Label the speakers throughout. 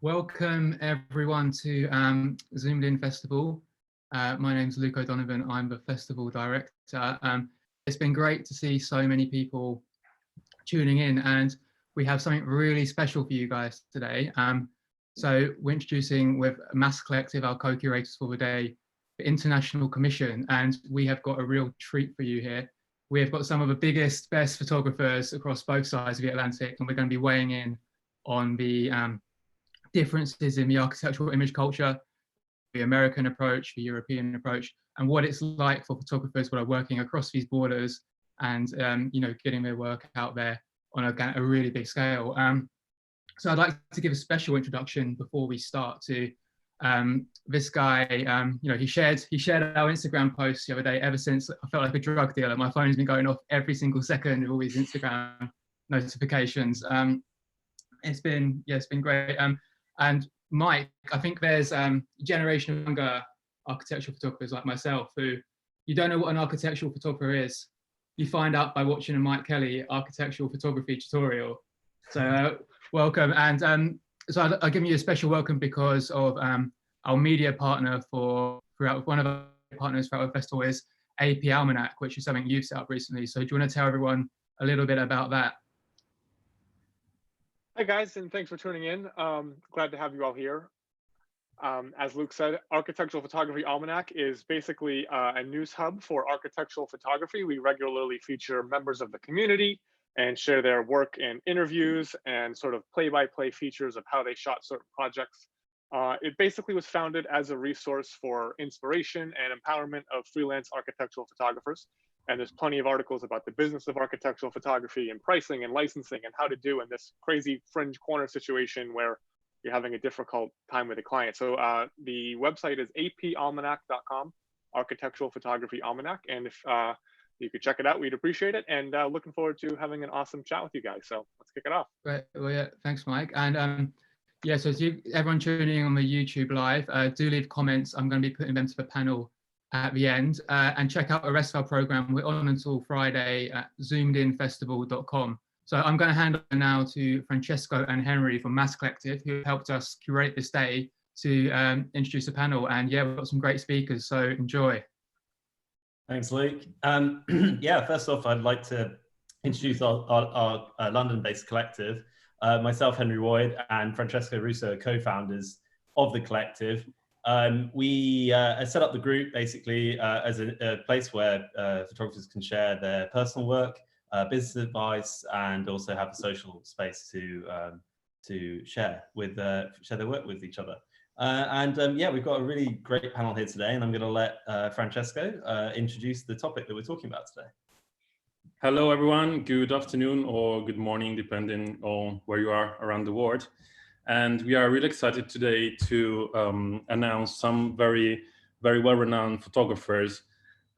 Speaker 1: Welcome everyone to Zoomed In Festival. My name's Luke O'Donovan, I'm the festival director. It's been great to see so many people tuning in, and we have something really special for you guys today. So we're introducing with Mass Collective, our co-curators for the day, the International Commission, and we have got a real treat for you here. We have got some of the biggest, best photographers across both sides of the Atlantic, and we're going to be weighing in on the differences in the architectural image culture, the American approach, the European approach, and what it's like for photographers that are working across these borders and getting their work out there on a really big scale. So I'd like to give a special introduction before we start to this guy. He shared our Instagram posts the other day. Ever since I felt like a drug dealer, my phone's been going off every single second with all these Instagram notifications. It's been great. And Mike, I think there's a generation of younger architectural photographers like myself who, you don't know what an architectural photographer is. You find out by watching a Mike Kelley architectural photography tutorial. So welcome. And so I'll give you a special welcome because of our media partner one of our partners throughout the festival is AP Almanac, which is something you've set up recently. So do you want to tell everyone a little bit about that?
Speaker 2: Hi guys, and thanks for tuning in. Glad to have you all here. As Luke said, Architectural Photography Almanac is basically a news hub for architectural photography. We regularly feature members of the community and share their work in interviews and sort of play-by-play features of how they shot certain projects. It basically was founded as a resource for inspiration and empowerment of freelance architectural photographers. And there's plenty of articles about the business of architectural photography and pricing and licensing and how to do in this crazy fringe corner situation where you're having a difficult time with a client. So the website is apalmanac.com, Architectural Photography Almanac. And if you could check it out, we'd appreciate it. And looking forward to having an awesome chat with you guys. So let's kick it off.
Speaker 1: Great. Well, yeah, thanks, Mike. And yeah, so everyone tuning in on the YouTube live, do leave comments. I'm going to be putting them to the panel at the end, and check out the rest of our program. We're on until Friday at zoomedinfestival.com. So I'm going to hand over now to Francesco and Henry from Mass Collective, who helped us curate this day to introduce the panel. And yeah, we've got some great speakers, so enjoy.
Speaker 3: Thanks, Luke. Yeah, first off, I'd like to introduce our London-based collective. Myself, Henry Woyd, and Francesco Russo are co-founders of the collective. We set up the group basically as a place where photographers can share their personal work, business advice, and also have a social space to share their work with each other. Yeah, we've got a really great panel here today, and I'm going to let Francesco introduce the topic that we're talking about today.
Speaker 4: Hello, everyone. Good afternoon or good morning, depending on where you are around the world. And we are really excited today to announce some very, very well-renowned photographers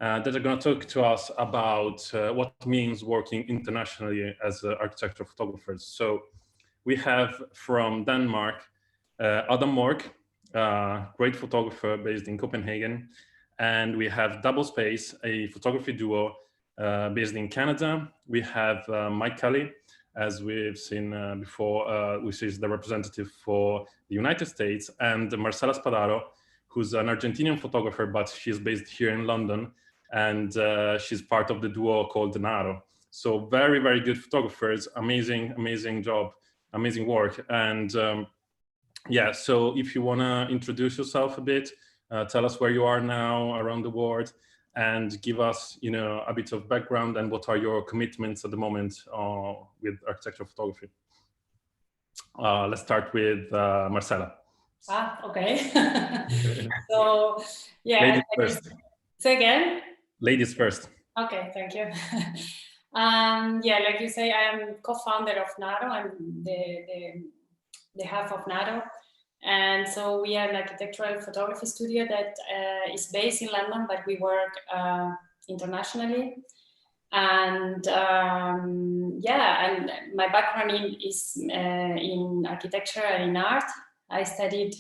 Speaker 4: that are going to talk to us about what it means working internationally as architectural photographers. So we have from Denmark, Adam Mørk, great photographer based in Copenhagen. And we have Doublespace, a photography duo based in Canada. We have Mike Kelley, as we've seen before, which is the representative for the United States, and Marcela Spadaro, who's an Argentinian photographer, but she's based here in London, and she's part of the duo called NAARO. So very, very good photographers, amazing job, amazing work. And yeah, so if you wanna introduce yourself a bit, tell us where you are now around the world, and give us, a bit of background and what are your commitments at the moment with architectural photography. Let's start with Marcela.
Speaker 5: Okay. So, yeah.
Speaker 4: Ladies first.
Speaker 5: Say again?
Speaker 4: Ladies first.
Speaker 5: Okay, thank you. Yeah, like you say, I am co-founder of NAARO. I'm the half of NAARO. And so we are an architectural photography studio that is based in London, but we work internationally. And yeah, and my background is in architecture and in art. I studied,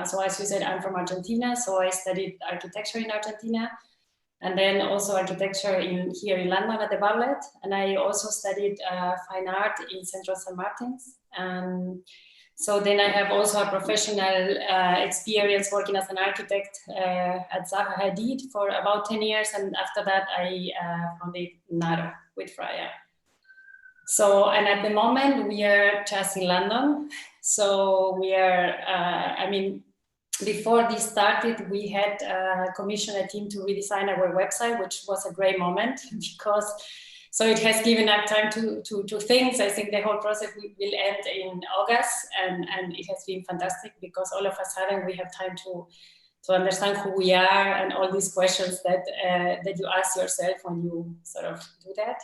Speaker 5: so as you said, I'm from Argentina, so I studied architecture in Argentina, and then also architecture here in London at the Bartlett. And I also studied fine art in Central St. Martin's. So then I have also a professional experience working as an architect at Zaha Hadid for about 10 years. And after that, I founded NAARO with Freya. So, and at the moment we are just in London. So we are, I mean, before this started, we had commissioned a team to redesign our website, which was a great moment because so it has given up time to things. I think the whole process will end in August, and it has been fantastic because all of a sudden we have time to understand who we are and all these questions that that you ask yourself when you sort of do that.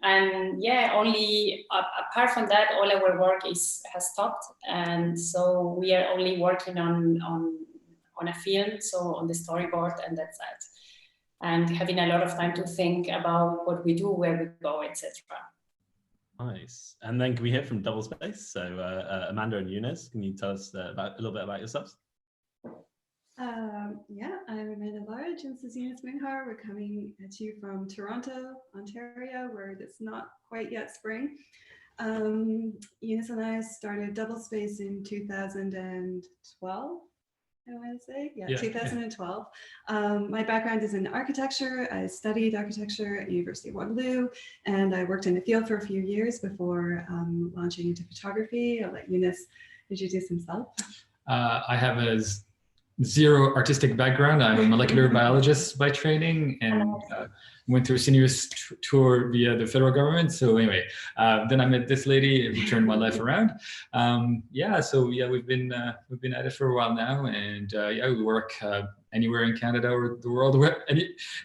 Speaker 5: And yeah, only apart from that, all our work has stopped, and so we are only working on a film, so on the storyboard, and that's that. And having a lot of time to think about what we do, where we go, etc.
Speaker 3: Nice. And then can we hear from Doublespace? So Amanda and Eunice, can you tell us a little bit about yourselves?
Speaker 6: Yeah, I'm Amanda Large and this is Eunice Winghar. We're coming at you from Toronto, Ontario, where it's not quite yet spring. Eunice and I started Doublespace in 2012. I want to say, yeah, 2012. My background is in architecture. I studied architecture at University of Waterloo, and I worked in the field for a few years before launching into photography. I'll let Eunice introduce himself.
Speaker 7: I have a zero artistic background. I'm a molecular biologist by training, and went through a sinuous tour via the federal government. So anyway, then I met this lady who turned my life around. Yeah, so yeah, we've been at it for a while now, and yeah, we work anywhere in Canada or the world,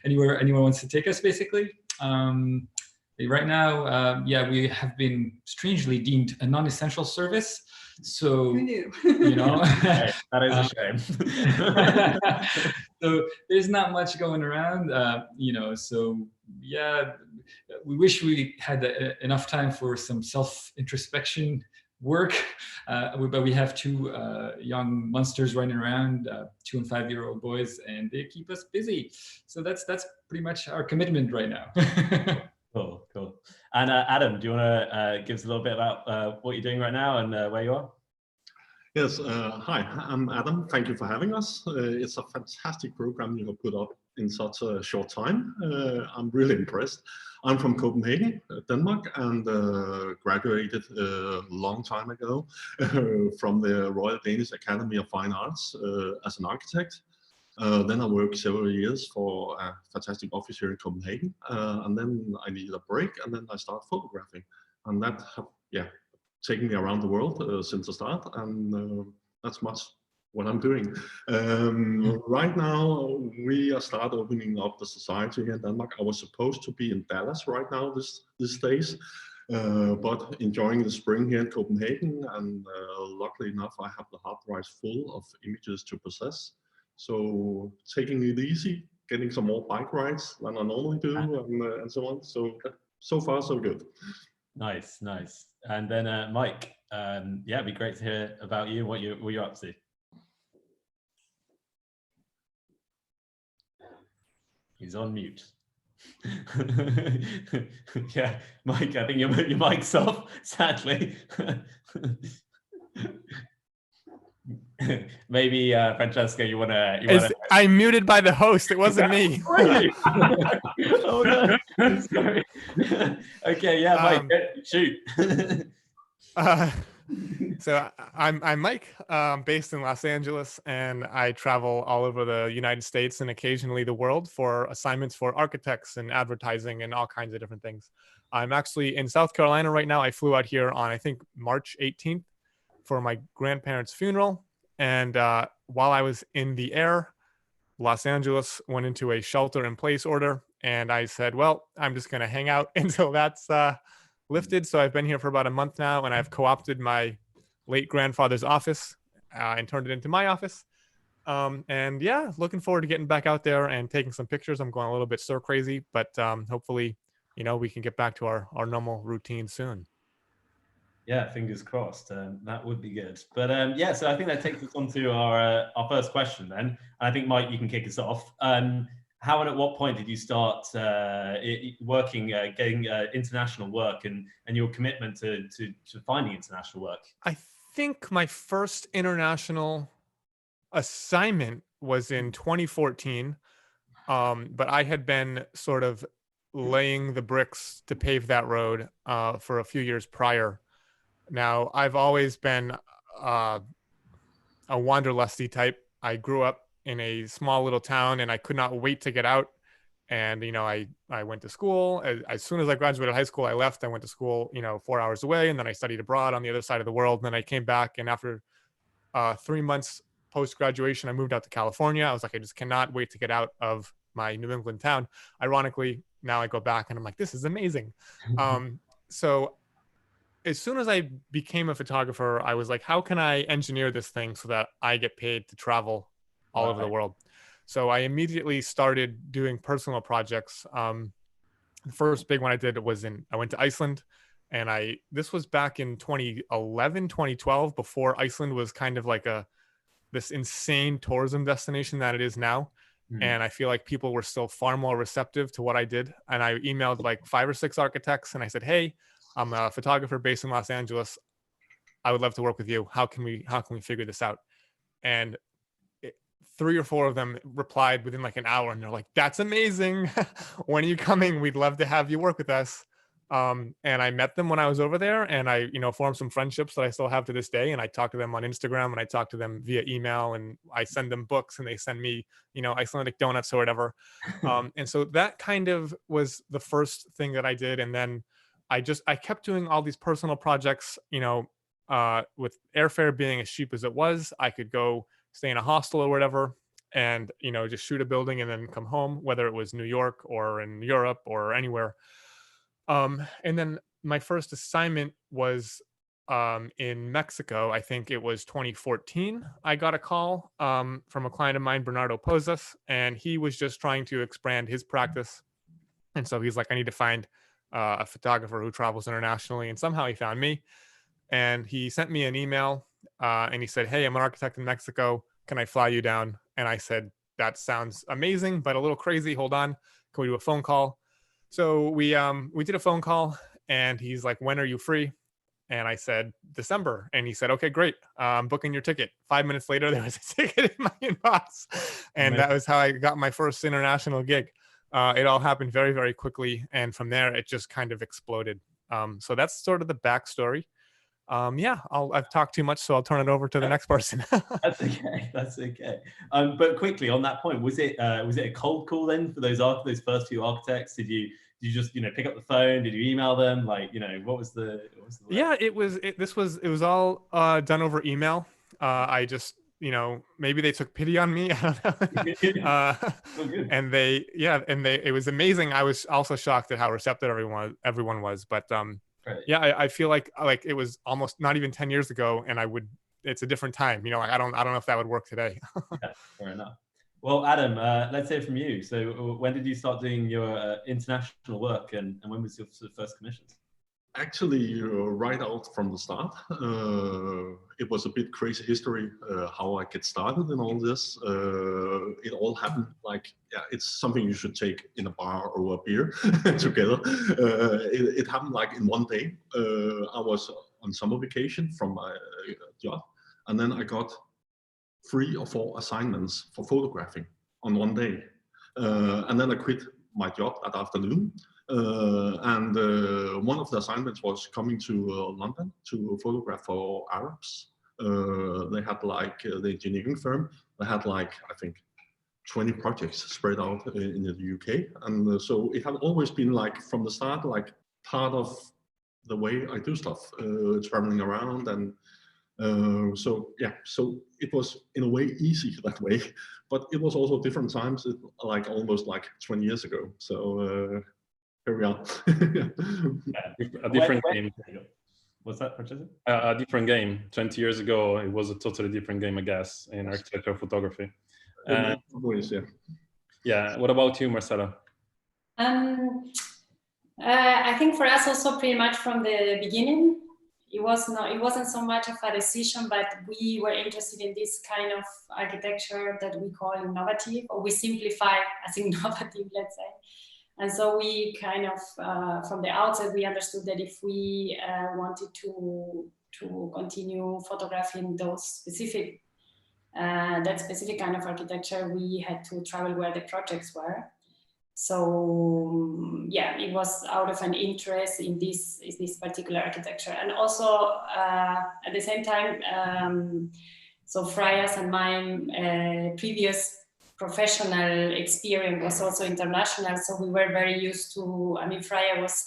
Speaker 7: anywhere anyone wants to take us, basically. Right now, yeah, we have been strangely deemed a non-essential service. So,
Speaker 6: who knew?
Speaker 7: You know,
Speaker 3: that is a shame.
Speaker 7: So there's not much going around, you know, so yeah, we wish we had enough time for some self-introspection work, but we have two young monsters running around, 2- and 5-year-old boys, and they keep us busy. So that's pretty much our commitment right now.
Speaker 3: Cool, cool. And Adam, do you want to give us a little bit about what you're doing right now and where you are?
Speaker 8: Yes, hi, I'm Adam. Thank you for having us. It's a fantastic program you have put up in such a short time. I'm really impressed. I'm from Copenhagen, Denmark, and graduated a long time ago from the Royal Danish Academy of Fine Arts as an architect. Then I worked several years for a fantastic office here in Copenhagen, and then I needed a break, and then I started photographing, and that yeah, taken me around the world since the start, and that's much what I'm doing. Right now, we are start opening up the society in Denmark. I was supposed to be in Dallas right now these days, but enjoying the spring here in Copenhagen, and luckily enough, I have the hard drive full of images to process. So taking it easy, getting some more bike rides than I normally do, and so on. So far, so good.
Speaker 3: Nice, nice. And then Mike, yeah, it'd be great to hear about you, what you're up to. He's on mute. Yeah, Mike, I think your mic's off, sadly. Maybe Francesca, you wanna
Speaker 9: I'm muted by the host. It wasn't me.
Speaker 3: Oh no, sorry. Okay, yeah, Mike, shoot.
Speaker 9: So I'm Mike, based in Los Angeles, and I travel all over the United States and occasionally the world for assignments for architects and advertising and all kinds of different things. I'm actually in South Carolina right now. I flew out here on, I think, March 18th for my grandparents' funeral. And while I was in the air, Los Angeles went into a shelter-in-place order. And I said, well, I'm just going to hang out until that's lifted. So I've been here for about a month now, and I've co-opted my late grandfather's office and turned it into my office. And yeah, looking forward to getting back out there and taking some pictures. I'm going a little bit stir crazy, but hopefully, you know, we can get back to our normal routine soon.
Speaker 3: Yeah, fingers crossed. That would be good. But yeah, so I think that takes us on to our first question then. And I think, Mike, you can kick us off. How and at what point did you start working, getting international work, and your commitment to finding international work?
Speaker 9: I think my first international assignment was in 2014, but I had been sort of laying the bricks to pave that road for a few years prior. Now, I've always been a wanderlusty type. I grew up in a small little town and I could not wait to get out. And, you know, I went to school. As soon as I graduated high school, I left. I went to school, you know, 4 hours away, and then I studied abroad on the other side of the world. And then I came back, and after 3 months post-graduation, I moved out to California. I was like, I just cannot wait to get out of my New England town. Ironically, now I go back and I'm like, this is amazing. So as soon as I became a photographer, I was like, how can I engineer this thing so that I get paid to travel all over the world? So I immediately started doing personal projects. The first big one I did was I went to Iceland, and this was back in 2011, 2012, before Iceland was kind of like this insane tourism destination that it is now. And I feel like people were still far more receptive to what I did. And I emailed like 5 or 6 architects and I said, hey, I'm a photographer based in Los Angeles. I would love to work with you. How can we figure this out? And 3 or 4 of them replied within like an hour, and they're like, that's amazing. When are you coming? We'd love to have you work with us. And I met them when I was over there, and I, you know, formed some friendships that I still have to this day. And I talk to them on Instagram, and I talk to them via email, and I send them books, and they send me, you know, Icelandic donuts or whatever. And so that kind of was the first thing that I did. And then I kept doing all these personal projects, you know, with airfare being as cheap as it was. I could go stay in a hostel or whatever, and, you know, just shoot a building and then come home, whether it was New York or in Europe or anywhere. And then my first assignment was in Mexico. I think it was 2014. I got a call from a client of mine, Bernardo Pozas, and he was just trying to expand his practice. And so he's like, I need to find a photographer who travels internationally. And somehow he found me, and he sent me an email and he said, hey, I'm an architect in Mexico. Can I fly you down? And I said, that sounds amazing, but a little crazy. Hold on. Can we do a phone call? So we did a phone call, and he's like, when are you free? And I said, December. And he said, okay, great. I'm booking your ticket. 5 minutes later, there was a ticket in my inbox. And that was how I got my first international gig. It all happened very, very quickly. And from there, it just kind of exploded. So that's sort of the backstory. Yeah, I've talked too much, so I'll turn it over to the next person.
Speaker 3: That's okay. That's okay. But quickly on that point, was it a cold call then for those first few architects? Did you just, you know, pick up the phone? Did you email them? Like, you know, what was the
Speaker 9: Yeah, it was all done over email. I just, you know, maybe they took pity on me. I don't know. And it was amazing. I was also shocked at how receptive everyone was. But right. Yeah, I feel like it was almost not even 10 years ago, and it's a different time. You know, like I don't know if that would work today.
Speaker 3: Yeah, fair enough. Well, Adam, let's hear from you. So when did you start doing your international work, and when was your first commissions?
Speaker 8: Actually, right out from the start, it was a bit crazy history how I get started in all this. It all happened like, yeah, it's something you should take in a bar or a beer together. It happened like in one day. I was on summer vacation from my job, and then I got 3 or 4 assignments for photographing on one day. And then I quit my job that afternoon. And one of the assignments was coming to London to photograph for Arabs. They had like the engineering firm. They had like, I think, 20 projects spread out in the UK. And so it had always been like from the start, like part of the way I do stuff, traveling around. And so it was in a way easy that way, but it was also different times, like almost like 20 years ago. So here we are.
Speaker 4: A different game.
Speaker 3: What's that, Francesco?
Speaker 4: A different game. 20 years ago, it was a totally different game, I guess, in architectural photography. Yeah. What about you, Marcela?
Speaker 5: I think for us also pretty much from the beginning, it wasn't so much of a decision, but we were interested in this kind of architecture that we call innovative, or we simplify as innovative, let's say. And so we kind of, from the outset, we understood that if we wanted to to continue photographing those specific that specific kind of architecture, we had to travel where the projects were. So yeah, it was out of an interest in this particular architecture, and also at the same time, so Freya's and mine previous professional experience was also international, so we were very used to. I mean, Freya was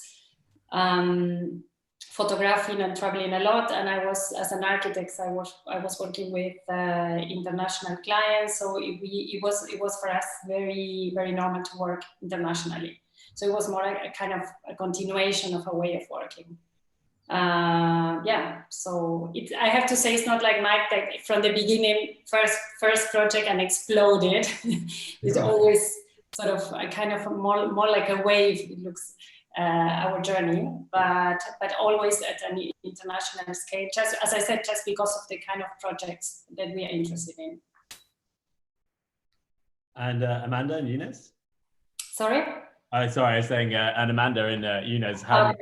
Speaker 5: photographing and traveling a lot, and I was, as an architect, I was working with international clients, so it was for us very normal to work internationally. So it was more like a kind of a continuation of a way of working. Yeah, so I have to say, it's not like Mike that from the beginning, first project and exploded. It's always sort of a kind of more like a wave. It looks. Our journey, but always at an international scale, just as I said, just because of the kind of projects that we are interested in.
Speaker 3: And Amanda and Eunice?
Speaker 5: Sorry?
Speaker 3: Sorry, I was saying, and Amanda and Eunice, how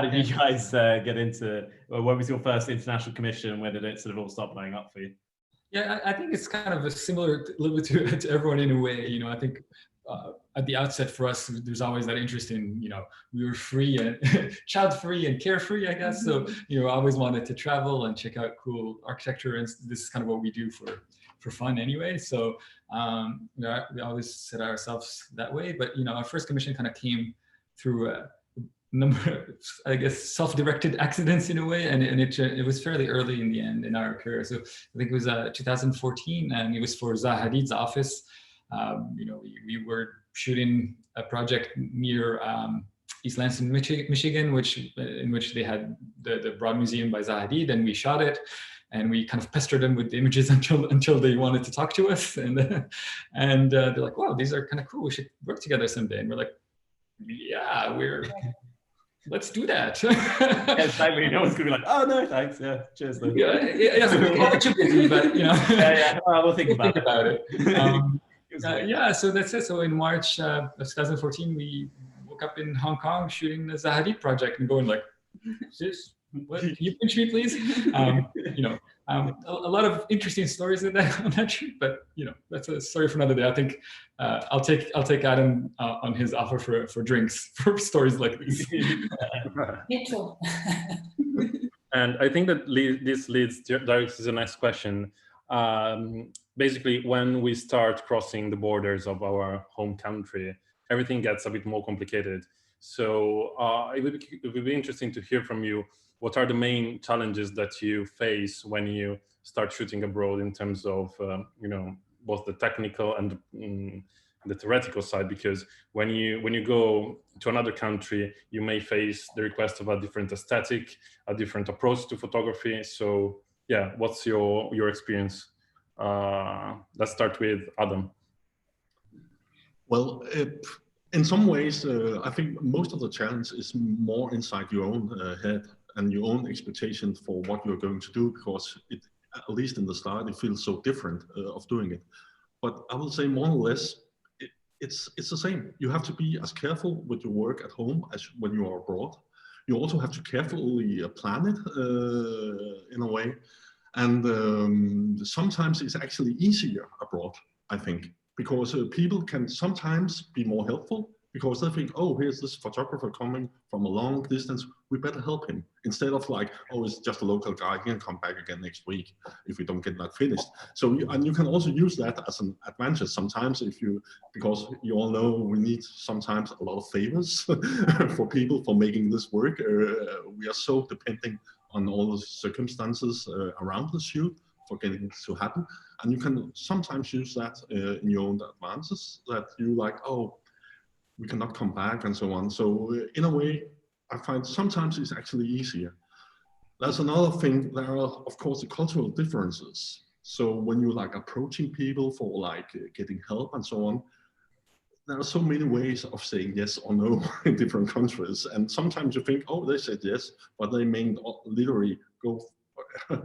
Speaker 3: did you guys get into, what was your first international commission? Where did it sort of all start blowing up for you?
Speaker 7: Yeah, I think it's kind of a similar, a little bit to everyone in a way. You know, I think at the outset for us, there's always that interest in, you know, we were free and child-free and carefree, I guess. So, you know, I always wanted to travel and check out cool architecture, and this is kind of what we do for fun anyway. So, you know, we always set ourselves that way. But, you know, our first commission kind of came through a number, I guess, self-directed accidents in a way, and it was fairly early in the end in our career. So I think it was 2014, and it was for Zaha Hadid's office. You know, we were shooting a project near East Lansing, Michigan, in which they had the Broad Museum by Zaha Hadid, and we shot it, and we kind of pestered them with the images until they wanted to talk to us, and they're like, "Wow, these are kind of cool. We should work together someday." And we're like, "Yeah, let's do that."
Speaker 3: Exactly. No one's gonna be like, "Oh no, thanks. Yeah, cheers." Then.
Speaker 7: Yeah. So we're too busy, but you know.
Speaker 3: Yeah. Well, we'll think about it.
Speaker 7: Yeah, so that's it. So in March of 2014, we woke up in Hong Kong shooting the Zaha Hadid project and going like, "Sis, what? Can you pinch me, please?" You know, a lot of interesting stories on that trip, but you know, that's a story for another day. I think I'll take Adam on his offer for drinks for stories like this.
Speaker 5: Me too.
Speaker 4: And I think that this leads directly to the next question. Basically, when we start crossing the borders of our home country, everything gets a bit more complicated. So it would be interesting to hear from you. What are the main challenges that you face when you start shooting abroad in terms of, you know, both the technical and the theoretical side? Because when you go to another country, you may face the request of a different aesthetic, a different approach to photography. So yeah, what's your experience? Let's start with Adam.
Speaker 8: Well, in some ways, I think most of the challenge is more inside your own head and your own expectations for what you're going to do, because at least in the start, it feels so different of doing it. But I will say more or less, it's the same. You have to be as careful with your work at home as when you are abroad. You also have to carefully plan it in a way. And sometimes it's actually easier abroad, I think, because people can sometimes be more helpful because they think, oh, here's this photographer coming from a long distance, we better help him. Instead of like, oh, it's just a local guy, he can come back again next week if we don't get that finished. So, and you can also use that as an advantage sometimes because you all know we need sometimes a lot of favors for people for making this work. We are so depending on all the circumstances around the shoot for getting it to happen. And you can sometimes use that in your own advances, that you like, oh, we cannot come back and so on. So in a way, I find sometimes it's actually easier. That's another thing. There are, of course, the cultural differences. So when you're like approaching people for like getting help and so on, there are so many ways of saying yes or no in different countries. And sometimes you think, oh, they said yes, but they may literally go. and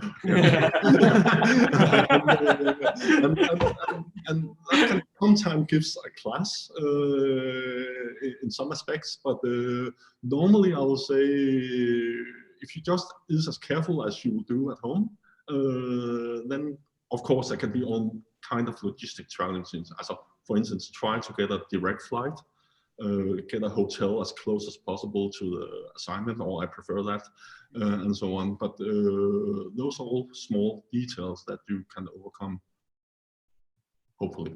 Speaker 8: that can sometimes gives a class in some aspects, but normally I will say if you just is as careful as you do at home, then of course there can be all kind of logistic challenges. As for instance, try to get a direct flight, get a hotel as close as possible to the assignment, or I prefer that, and so on. But those are all small details that you can overcome, hopefully.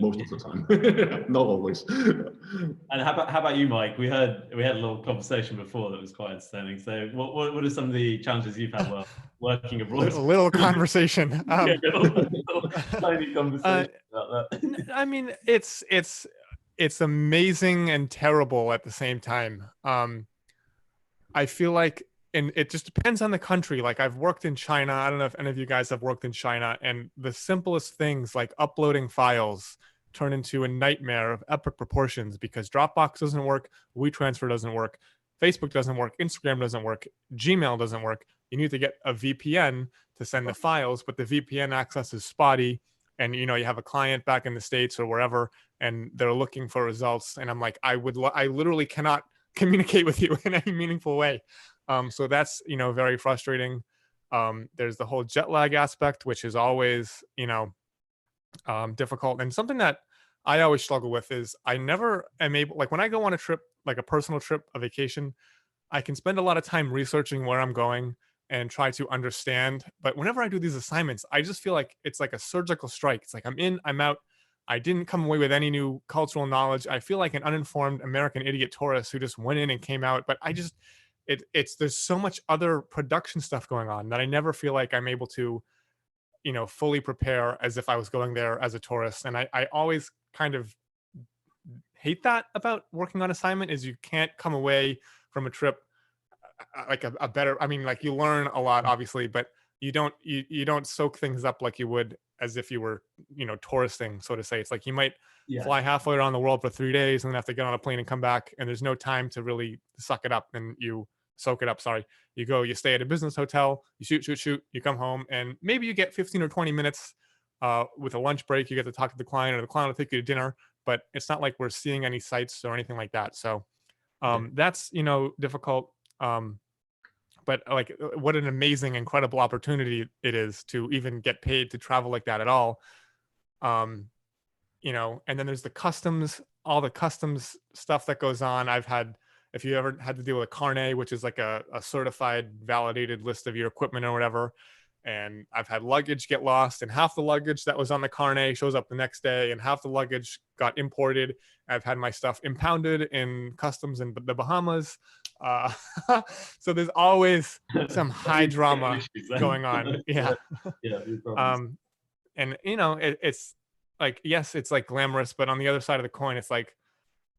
Speaker 8: Most of the time, not always.
Speaker 3: And how about you, Mike? We had a little conversation before that was quite entertaining. So, what are some of the challenges you've had while working abroad?
Speaker 9: A little conversation.
Speaker 3: little tiny conversation about that.
Speaker 9: I mean, it's amazing and terrible at the same time. I feel like, and it just depends on the country. Like, I've worked in China. I don't know if any of you guys have worked in China, and the simplest things like uploading files turn into a nightmare of epic proportions because Dropbox doesn't work, WeTransfer doesn't work, Facebook doesn't work, Instagram doesn't work, Gmail doesn't work. You need to get a VPN to send the files, but the VPN access is spotty, and you have a client back in the States or wherever, and they're looking for results, and I'm like, I literally cannot communicate with you in any meaningful way. So that's, very frustrating. There's the whole jet lag aspect, which is always, difficult. And something that I always struggle with is I never am able, like when I go on a trip, like a personal trip, a vacation, I can spend a lot of time researching where I'm going and try to understand. But whenever I do these assignments, I just feel like it's like a surgical strike. It's like I'm in, I'm out. I didn't come away with any new cultural knowledge. I feel like an uninformed American idiot tourist who just went in and came out. But I just, there's so much other production stuff going on that I never feel like I'm able to, fully prepare as if I was going there as a tourist. And I always kind of hate that about working on assignment, is you can't come away from a trip like a better, I mean, like you learn a lot obviously, but you don't soak things up like you would as if you were, touristing, so to say. It's like you might fly halfway around the world for 3 days and then have to get on a plane and come back, and there's no time to really suck it up and soak it up. Sorry. You go, you stay at a business hotel, you shoot, you come home, and maybe you get 15 or 20 minutes with a lunch break. You get to talk to the client, or the client will take you to dinner, but it's not like we're seeing any sites or anything like that. So that's, difficult. But like, what an amazing, incredible opportunity it is to even get paid to travel like that at all. And then there's the customs, all the customs stuff that goes on. If you ever had to deal with a carnet, which is like a certified, validated list of your equipment or whatever, and I've had luggage get lost, and half the luggage that was on the carnet shows up the next day, and half the luggage got imported. I've had my stuff impounded in customs in the Bahamas. So there's always some high drama going on. Yeah. And it's like, yes, it's like glamorous, but on the other side of the coin, it's like,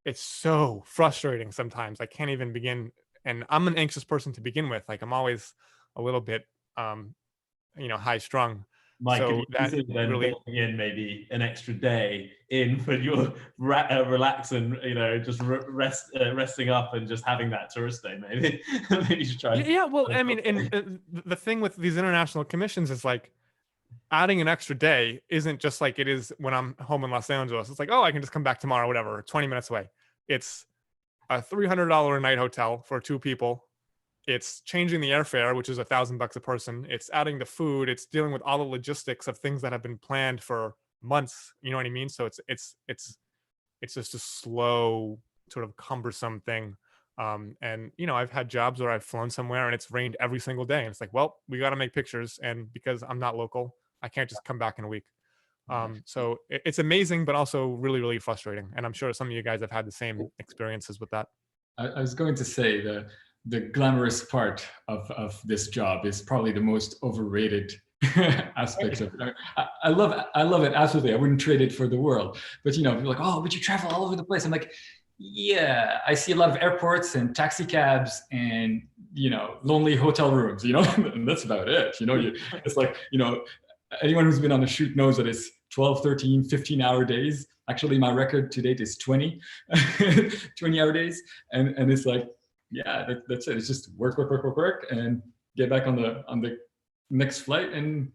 Speaker 9: it's so frustrating sometimes. I can't even begin. And I'm an anxious person to begin with. Like, I'm always a little bit, high strung.
Speaker 3: Mike,
Speaker 9: so
Speaker 3: that really building in maybe an extra day in for your relax and just resting up and just having that tourist day. Maybe you should try.
Speaker 9: Yeah, well, I mean, and the thing with these international commissions is like, adding an extra day isn't just like it is when I'm home in Los Angeles. It's like, oh, I can just come back tomorrow, whatever, 20 minutes away. It's a $300 a night hotel for 2 people. It's changing the airfare, which is $1,000 a person. It's adding the food. It's dealing with all the logistics of things that have been planned for months. You know what I mean? So it's just a slow, sort of cumbersome thing. And I've had jobs where I've flown somewhere and it's rained every single day, and it's like, well, we got to make pictures, and because I'm not local, I can't just come back in a week. So it's amazing, but also really, really frustrating. And I'm sure some of you guys have had the same experiences with that.
Speaker 7: I was going to say the glamorous part of this job is probably the most overrated aspect of it. I love it, absolutely. I wouldn't trade it for the world. But people are like, oh, but you travel all over the place. I'm like, yeah, I see a lot of airports and taxi cabs and lonely hotel rooms, and that's about it. It's like, anyone who's been on a shoot knows that it's 12, 13, 15-hour days. Actually, my record to date is 20 20-hour days. And it's like, yeah, that's it. It's just work, and get back on the next flight, and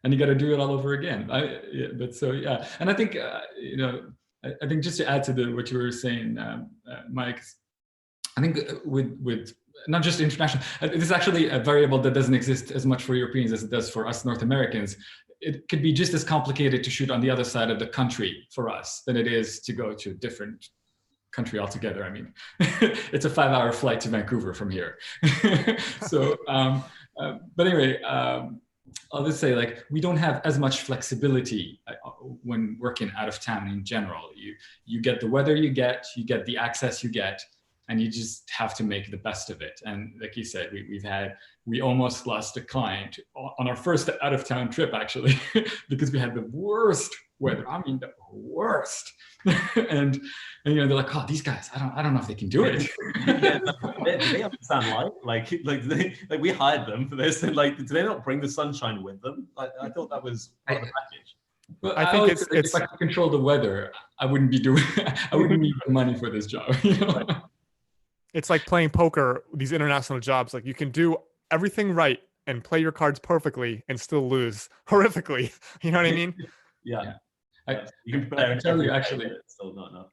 Speaker 7: you got to do it all over again. And I think, I think just to add to what you were saying, Mike, I think with not just international. This is actually a variable that doesn't exist as much for Europeans as it does for us North Americans. It could be just as complicated to shoot on the other side of the country for us than it is to go to a different country altogether. I mean, it's a 5-hour flight to Vancouver from here. So, but anyway, I'll just say, like, we don't have as much flexibility when working out of town in general. You get the weather you get the access you get, and you just have to make the best of it. And like you said, we almost lost a client on our first out of town trip, actually, because we had the worst weather. I mean, the worst. and you know, they're like, oh, these guys, I don't know if they can do it.
Speaker 3: Do they understand light? Like we hired them for this, and like, do they not bring the sunshine with them? I thought that was part of the package.
Speaker 7: Well,
Speaker 9: I think it's
Speaker 7: if I could control the weather, I wouldn't need the money for this job. You know?
Speaker 9: It's like playing poker, these international jobs. Like, you can do everything right and play your cards perfectly and still lose horrifically. You know what I mean?
Speaker 3: Yeah.
Speaker 7: You can prepare and tell you, actually,
Speaker 3: it's still not enough.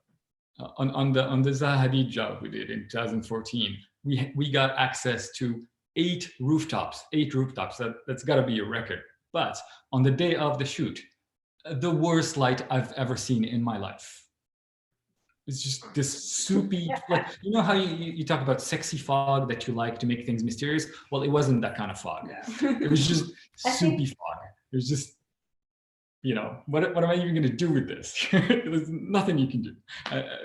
Speaker 7: On the Zaha Hadid job we did in 2014, we got access to 8 rooftops. That's got to be a record. But on the day of the shoot, the worst light I've ever seen in my life. It's just this soupy, like, you know how you talk about sexy fog that you like to make things mysterious? Well, it wasn't that kind of fog. It was just soupy fog. It was just, you know, what am I even going to do with this? There's nothing you can do.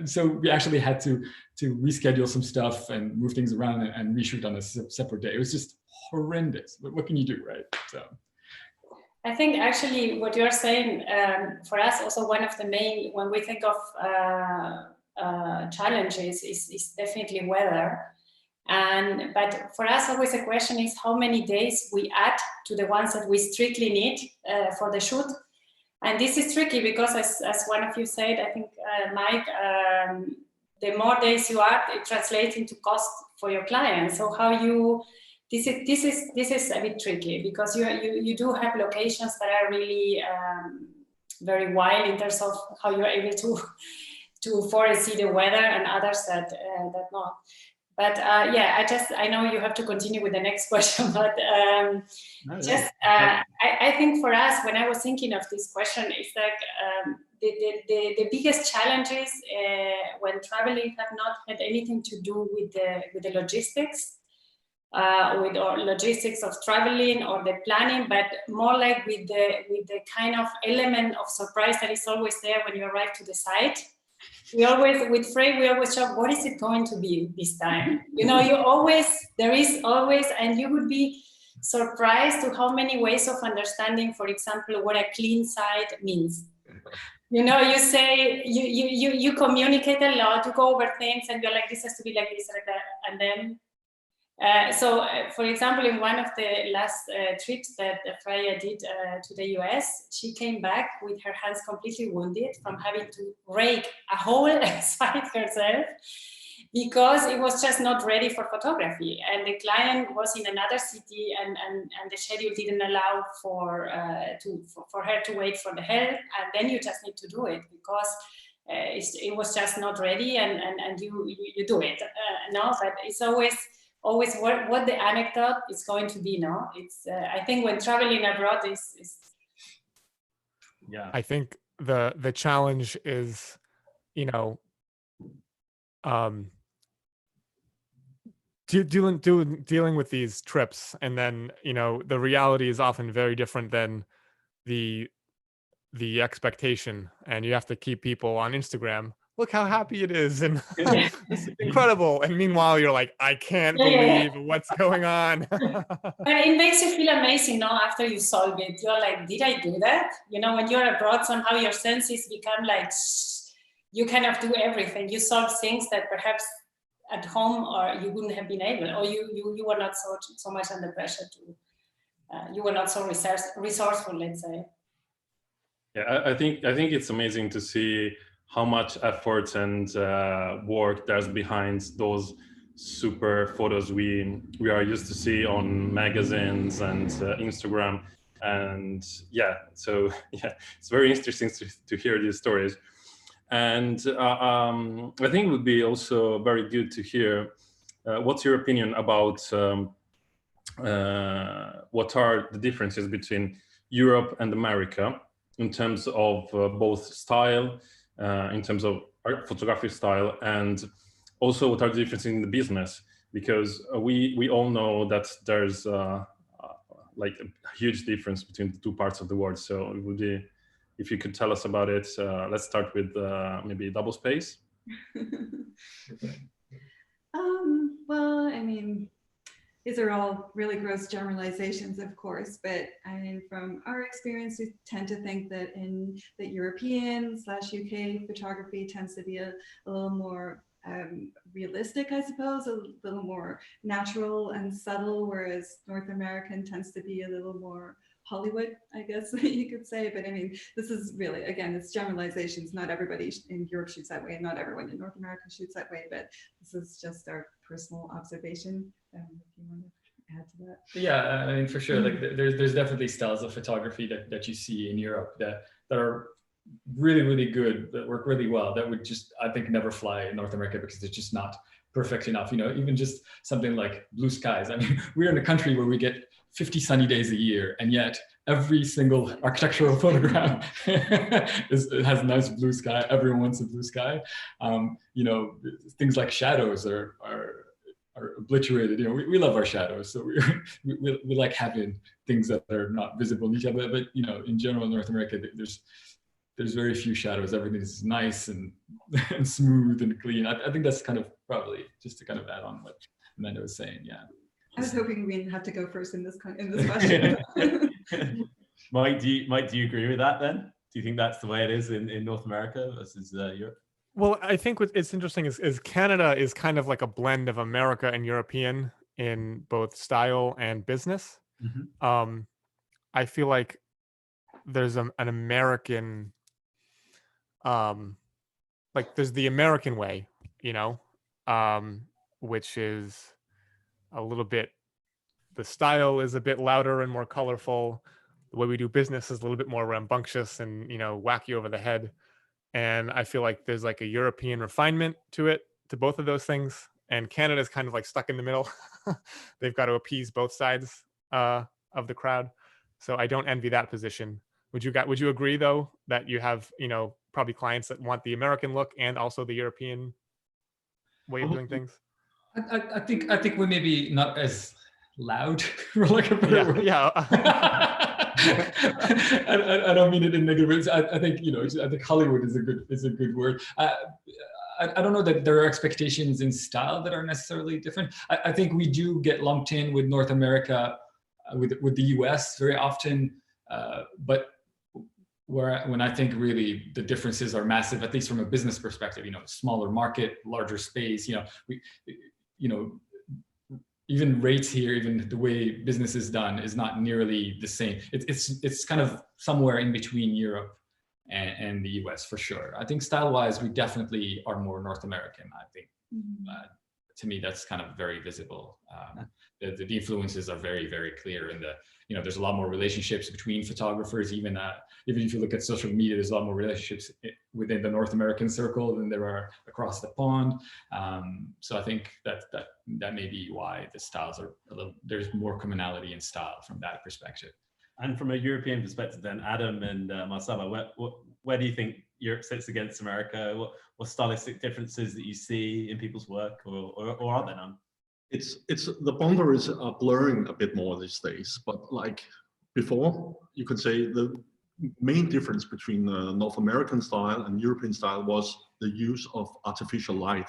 Speaker 7: So we actually had to reschedule some stuff and move things around and reshoot on a separate day. It was just horrendous. But what can you do, right? So.
Speaker 5: I think actually what you're saying, for us also one of the main, when we think of challenges is definitely weather. But for us always the question is how many days we add to the ones that we strictly need for the shoot. And this is tricky because as one of you said, I think Mike, the more days you add, it translates into cost for your client. So how you, this is a bit tricky because you do have locations that are really very wild in terms of how you're able to foresee the weather, and others that not. But yeah, I know you have to continue with the next question, but I think for us, when I was thinking of this question, it's like the biggest challenges when traveling have not had anything to do with the logistics. With or logistics of traveling or the planning, but more like with the kind of element of surprise that is always there when you arrive to the site. We always, with Frey, we always show, what is it going to be this time? You know, there is always, and you would be surprised to how many ways of understanding, for example, what a clean site means. You know, you say, you communicate a lot, you go over things and you're like, this has to be like this, like that, and then for example, in one of the last trips that Freya did to the US, she came back with her hands completely wounded from having to rake a whole site herself because it was just not ready for photography. And the client was in another city and the schedule didn't allow for her to wait for the help. And then you just need to do it because it was just not ready and you do it. No, but it's always what the anecdote is going to be. No, it's I think when traveling abroad is
Speaker 9: yeah, I think the challenge is, you know, dealing with these trips, and then, you know, the reality is often very different than the expectation, and you have to keep people on Instagram. Look how happy it is, and it's incredible. And meanwhile, you're like, I can't believe what's going on.
Speaker 5: And it makes you feel amazing, no? After you solve it, you're like, did I do that? You know, when you're abroad, somehow your senses become like, you kind of do everything. You solve things that perhaps at home or you wouldn't have been able, or you were not so much under pressure to. You were not so resourceful, let's say.
Speaker 4: Yeah, I think it's amazing to see how much effort and work there's behind those super photos we are used to see on magazines and Instagram. And yeah, so yeah, it's very interesting to hear these stories. And I think it would be also very good to hear what's your opinion about what are the differences between Europe and America in terms of both style, in terms of photography style, and also what are the differences in the business? Because we all know that there's like a huge difference between the two parts of the world. So it would be, if you could tell us about it. Let's start with maybe Doublespace.
Speaker 6: Well, I mean, these are all really gross generalizations, of course, but I mean, from our experience, we tend to think that in the European/UK photography tends to be a little more realistic, I suppose, a little more natural and subtle, whereas North American tends to be a little more Hollywood, I guess you could say. But I mean, this is really, again, it's generalizations. Not everybody in Europe shoots that way, and not everyone in North America shoots that way, but this is just our personal observation. If you want to add to that.
Speaker 7: Yeah, I mean, for sure. Like, there's definitely styles of photography that you see in Europe that are really, really good, that work really well, that would just, I think, never fly in North America because they're just not perfect enough. You know, even just something like blue skies. I mean, we're in a country where we get 50 sunny days a year, and yet every single architectural photograph has nice blue sky. Everyone wants a blue sky. You know, things like shadows are obliterated. You know, we love our shadows, so we like having things that are not visible in each other. But you know, in general, in North America, there's very few shadows. Everything is nice and smooth and clean. I think that's kind of probably just to kind of add on what Amanda was saying. Yeah.
Speaker 6: I was hoping we didn't have to go first in this question.
Speaker 3: Mike, do you agree with that then? Do you think that's the way it is in North America versus Europe?
Speaker 9: Well, I think what's interesting is Canada is kind of like a blend of America and European in both style and business. Mm-hmm. I feel like there's an American, like there's the American way, you know, which is a little bit, the style is a bit louder and more colorful. The way we do business is a little bit more rambunctious and, you know, wacky over the head. And I feel like there's like a European refinement to both of those things. And Canada's kind of like stuck in the middle. They've got to appease both sides of the crowd. So I don't envy that position. Would you agree though that you have, you know, probably clients that want the American look and also the European way of doing things?
Speaker 7: I think we may be not as loud, for lack of a better word.
Speaker 9: Yeah.
Speaker 7: I don't mean it in negative ways. I think, you know, I think Hollywood is a good word. I don't know that there are expectations in style that are necessarily different. I think we do get lumped in with North America, with the US very often, but when I think really the differences are massive, at least from a business perspective, you know, smaller market, larger space, you know, even rates here, even the way business is done is not nearly the same. It's kind of somewhere in between Europe and the US for sure. I think style-wise, we definitely are more North American. I think to me, that's kind of very visible. The influences are very, very clear in the, you know, there's a lot more relationships between photographers, even if you look at social media, there's a lot more relationships within the North American circle than there are across the pond. So I think that may be why the styles are there's more commonality in style from that perspective.
Speaker 3: And from a European perspective then, Adam and Marcella, where do you think Europe sits against America? What stylistic differences that you see in people's work, or are there none?
Speaker 8: It's the boundaries are blurring a bit more these days, but like before, you could say the main difference between North American style and European style was the use of artificial light.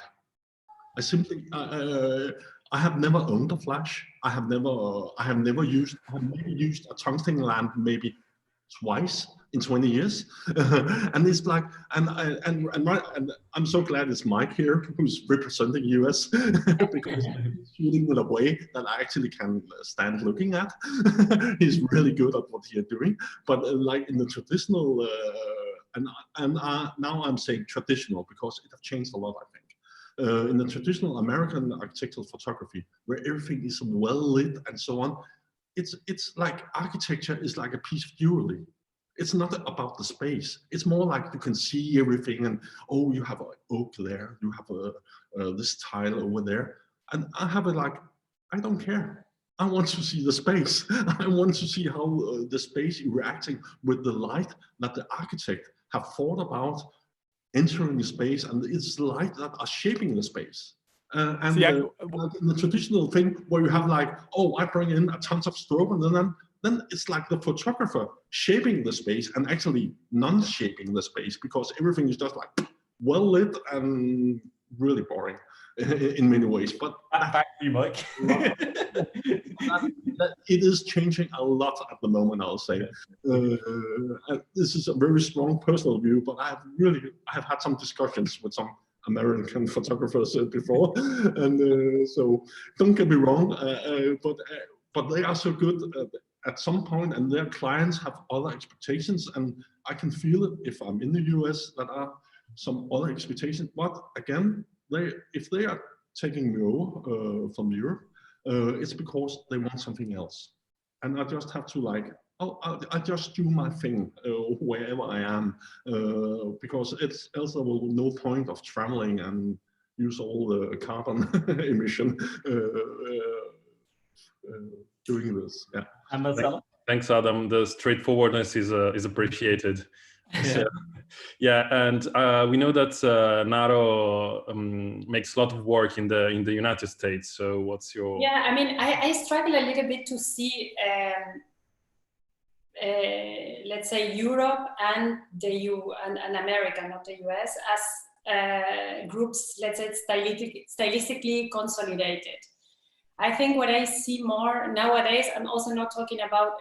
Speaker 8: I have never owned a flash. I have never used a tungsten lamp maybe twice in 20 years. And it's like, and I'm so glad it's Mike here who's representing US because he's shooting in a way that I actually can stand looking at. He's really good at what he's doing. But like in the traditional, now I'm saying traditional because it has changed a lot, I think. In the traditional American architectural photography, where everything is well lit and so on, it's like architecture is like a piece of jewelry. It's not about the space. It's more like you can see everything, and oh, you have an oak there, you have this tile over there, And I have it like, I don't care. I want to see the space. I want to see how the space is reacting with the light that the architect have thought about entering the space, and it's the light that are shaping the space. And the traditional thing where you have like, oh, I bring in a tons of strobe, and then it's like the photographer shaping the space and actually non-shaping the space, because everything is just like well lit and really boring in many ways. But
Speaker 3: back to you, Mike.
Speaker 8: It is changing a lot at the moment, I'll say. This is a very strong personal view, but I have had some discussions with some American photographers before, and so don't get me wrong, but they are so good at some point, and their clients have other expectations, and I can feel it if I'm in the US that are some other expectations. But again, if they are taking me over from Europe, it's because they want something else, and I just have to like, oh, I just do my thing wherever I am, because else there will be no point of traveling and use all the carbon emission doing this. Yeah.
Speaker 3: And Marcella?
Speaker 4: Thanks, Adam. The straightforwardness is appreciated. So, yeah, and we know that NAARO makes a lot of work in the United States. So, what's your?
Speaker 5: Yeah, I mean, I struggle a little bit to see, let's say, Europe and and America, not the US, as groups, let's say, stylistically consolidated. I think what I see more nowadays, I'm also not talking about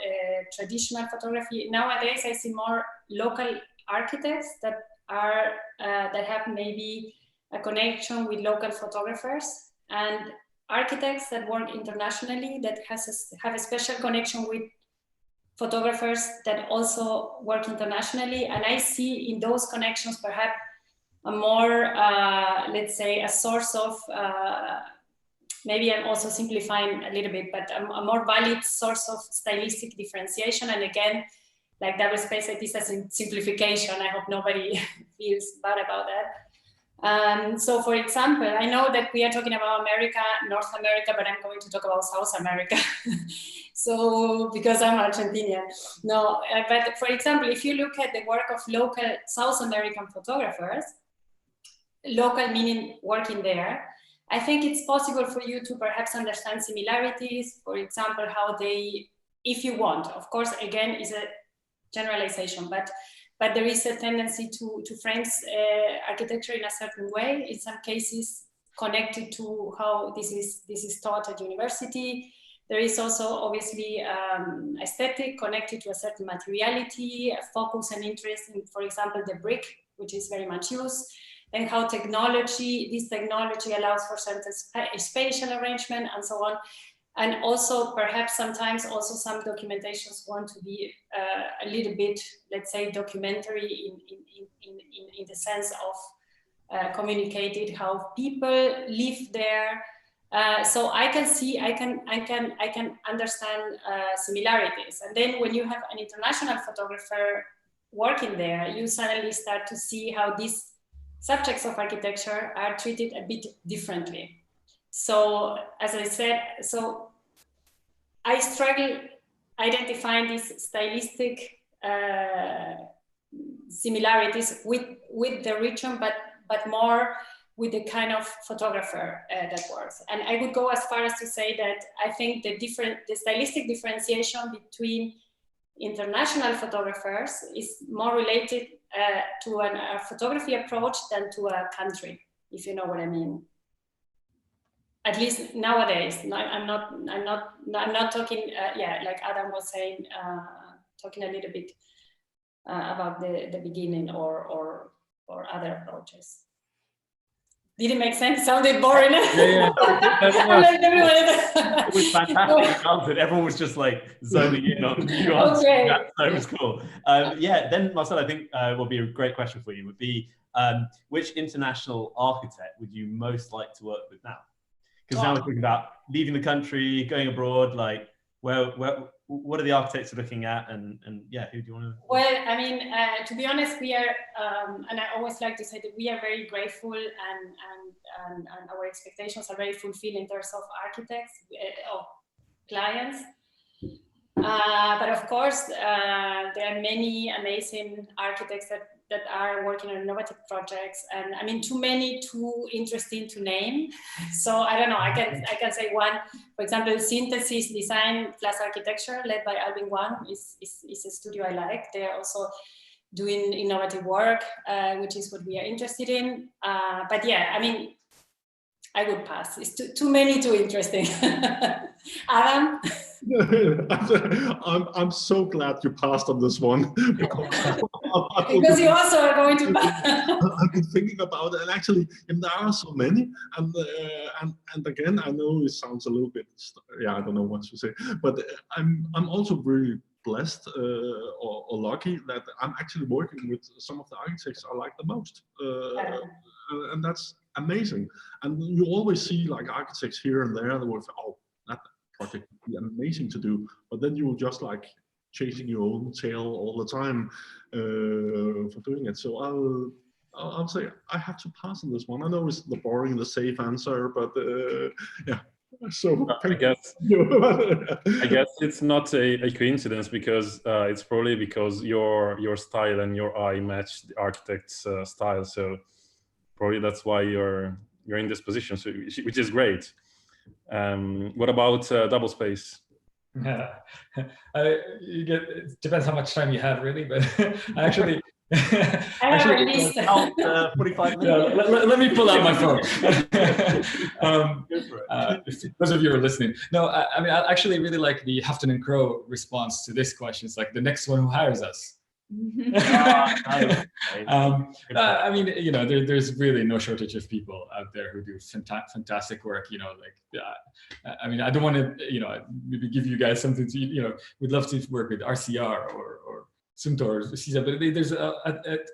Speaker 5: traditional photography. Nowadays, I see more local architects that are that have maybe a connection with local photographers, and architects that work internationally that have a special connection with photographers that also work internationally. And I see in those connections perhaps a more, let's say, a source of maybe I'm also simplifying a little bit, but a more valid source of stylistic differentiation. And again, like Doublespace, it is a simplification. I hope nobody feels bad about that. So for example, I know that we are talking about America, North America, but I'm going to talk about South America. So, because I'm Argentinian. No, but for example, if you look at the work of local South American photographers, local meaning working there, I think it's possible for you to perhaps understand similarities, for example, how they, if you want, of course, again, is a generalization, but there is a tendency to frame architecture in a certain way, in some cases connected to how this is taught at university. There is also obviously aesthetic connected to a certain materiality, a focus and interest in, for example, the brick, which is very much used. And how this technology allows for certain spatial arrangement and so on. And also perhaps sometimes also some documentations want to be a little bit, let's say, documentary in the sense of communicated how people live there. So I can understand similarities. And then when you have an international photographer working there, you suddenly start to see how these subjects of architecture are treated a bit differently. So, as I said, so I struggle identifying these stylistic similarities with the region, but more with the kind of photographer that works. And I would go as far as to say that I think the stylistic differentiation between international photographers is more related to a photography approach than to a country, if you know what I mean. At least nowadays. I'm not talking. Yeah, like Adam was saying, talking a little bit about the beginning or other approaches. Did it make sense? Sounded boring.
Speaker 3: Yeah. It was fantastic. Everyone was just like zoning in on you.
Speaker 5: Okay.
Speaker 3: That was cool. Yeah, then Marcel, I think will be a great question for you would be, which international architect would you most like to work with now? Because now we're talking about leaving the country, going abroad, like where what are the architects looking at, and yeah, who do you want to?
Speaker 5: Well, I mean, to be honest, we are, and I always like to say that we are very grateful, and our expectations are very fulfilled in terms of architects, of clients. But of course, there are many amazing architects that are working on innovative projects, and I mean, too many, too interesting to name. So I don't know. I can say one, for example, Synthesis Design Plus Architecture, led by Alvin Wang, is a studio I like. They are also doing innovative work, which is what we are interested in. But yeah, I mean, I would pass. It's too many, too interesting. Adam?
Speaker 8: I'm so glad you passed on this one.
Speaker 5: Because you also are going to pass.
Speaker 8: I've been thinking about it, and actually, there are so many. And again, I know it sounds a little bit, yeah, I don't know what to say, but I'm also really blessed or lucky that I'm actually working with some of the architects I like the most, and that's amazing. And you always see like architects here and there that will say, oh, that project would be amazing to do, but then you will just like chasing your own tail all the time for doing it. So I'll say I have to pass on this one. I know it's the boring, the safe answer, but yeah. So
Speaker 4: I guess it's not a coincidence, because it's probably because your style and your eye match the architect's style. So probably that's why you're in this position, so, which is great. What about Doublespace?
Speaker 7: Yeah, it depends how much time you have, really. But actually,
Speaker 3: 45 minutes.
Speaker 7: Yeah, let me pull out my phone. Those of you who are listening. No, I mean, I actually really like the Houghton and Crow response to this question. It's like the next one who hires us. I mean, you know, there's really no shortage of people out there who do fantastic work. You know, like, I mean, I don't want to, you know, maybe give you guys something to, you know, we'd love to work with RCR or Sumtor or CISA, but there's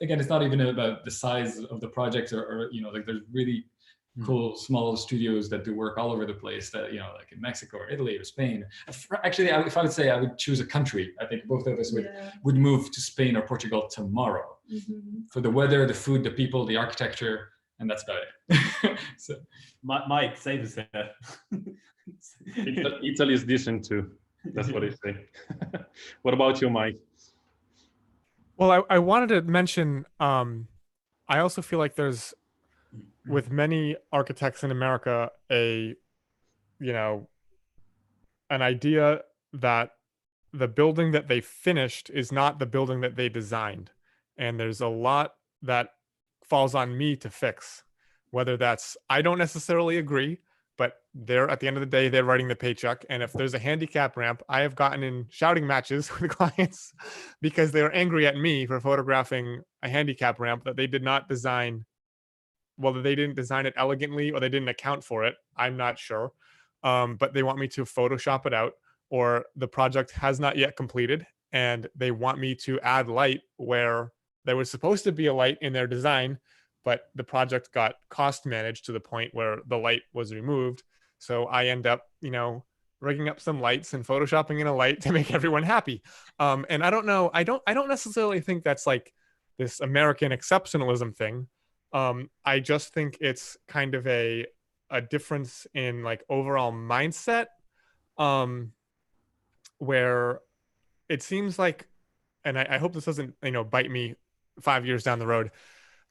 Speaker 7: again, it's not even about the size of the project or you know, like there's really cool small studios that do work all over the place, that, you know, like in Mexico or Italy or Spain. Actually, if I would say I would choose a country, I think both of us would move to Spain or Portugal tomorrow for the weather, the food, the people, the architecture, and that's about it. So,
Speaker 3: Mike, save us here.
Speaker 4: Italy is decent too. That's what I say. What about you, Mike?
Speaker 9: Well, I wanted to mention, I also feel like there's, with many architects in America, you know, an idea that the building that they finished is not the building that they designed. And there's a lot that falls on me to fix, whether that's, I don't necessarily agree, but they're, at the end of the day, they're writing the paycheck. And if there's a handicap ramp, I have gotten in shouting matches with clients because they were angry at me for photographing a handicap ramp that they did not design. Whether they didn't design it elegantly or they didn't account for it, I'm not sure. But they want me to Photoshop it out, or the project has not yet completed and they want me to add light where there was supposed to be a light in their design, but the project got cost managed to the point where the light was removed. So I end up, you know, rigging up some lights and Photoshopping in a light to make everyone happy. And I don't know, I don't necessarily think that's like this American exceptionalism thing. I just think it's kind of a difference in like overall mindset, where it seems like, and I hope this doesn't, you know, bite me 5 years down the road,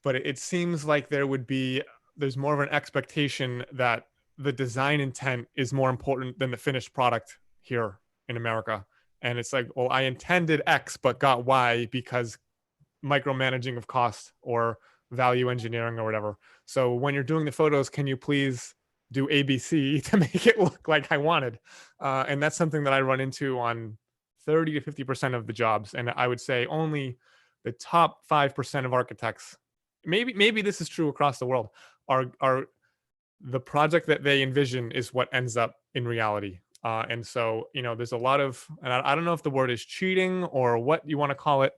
Speaker 9: but it seems like there's more of an expectation that the design intent is more important than the finished product here in America. And it's like, well, I intended X, but got Y because micromanaging of cost or value engineering or whatever. So when you're doing the photos, can you please do ABC to make it look like I wanted? And that's something that I run into on 30 to 50% of the jobs. And I would say only the top 5% of architects, maybe this is true across the world, are the project that they envision is what ends up in reality. And so, you know, there's a lot of, and I don't know if the word is cheating or what you want to call it,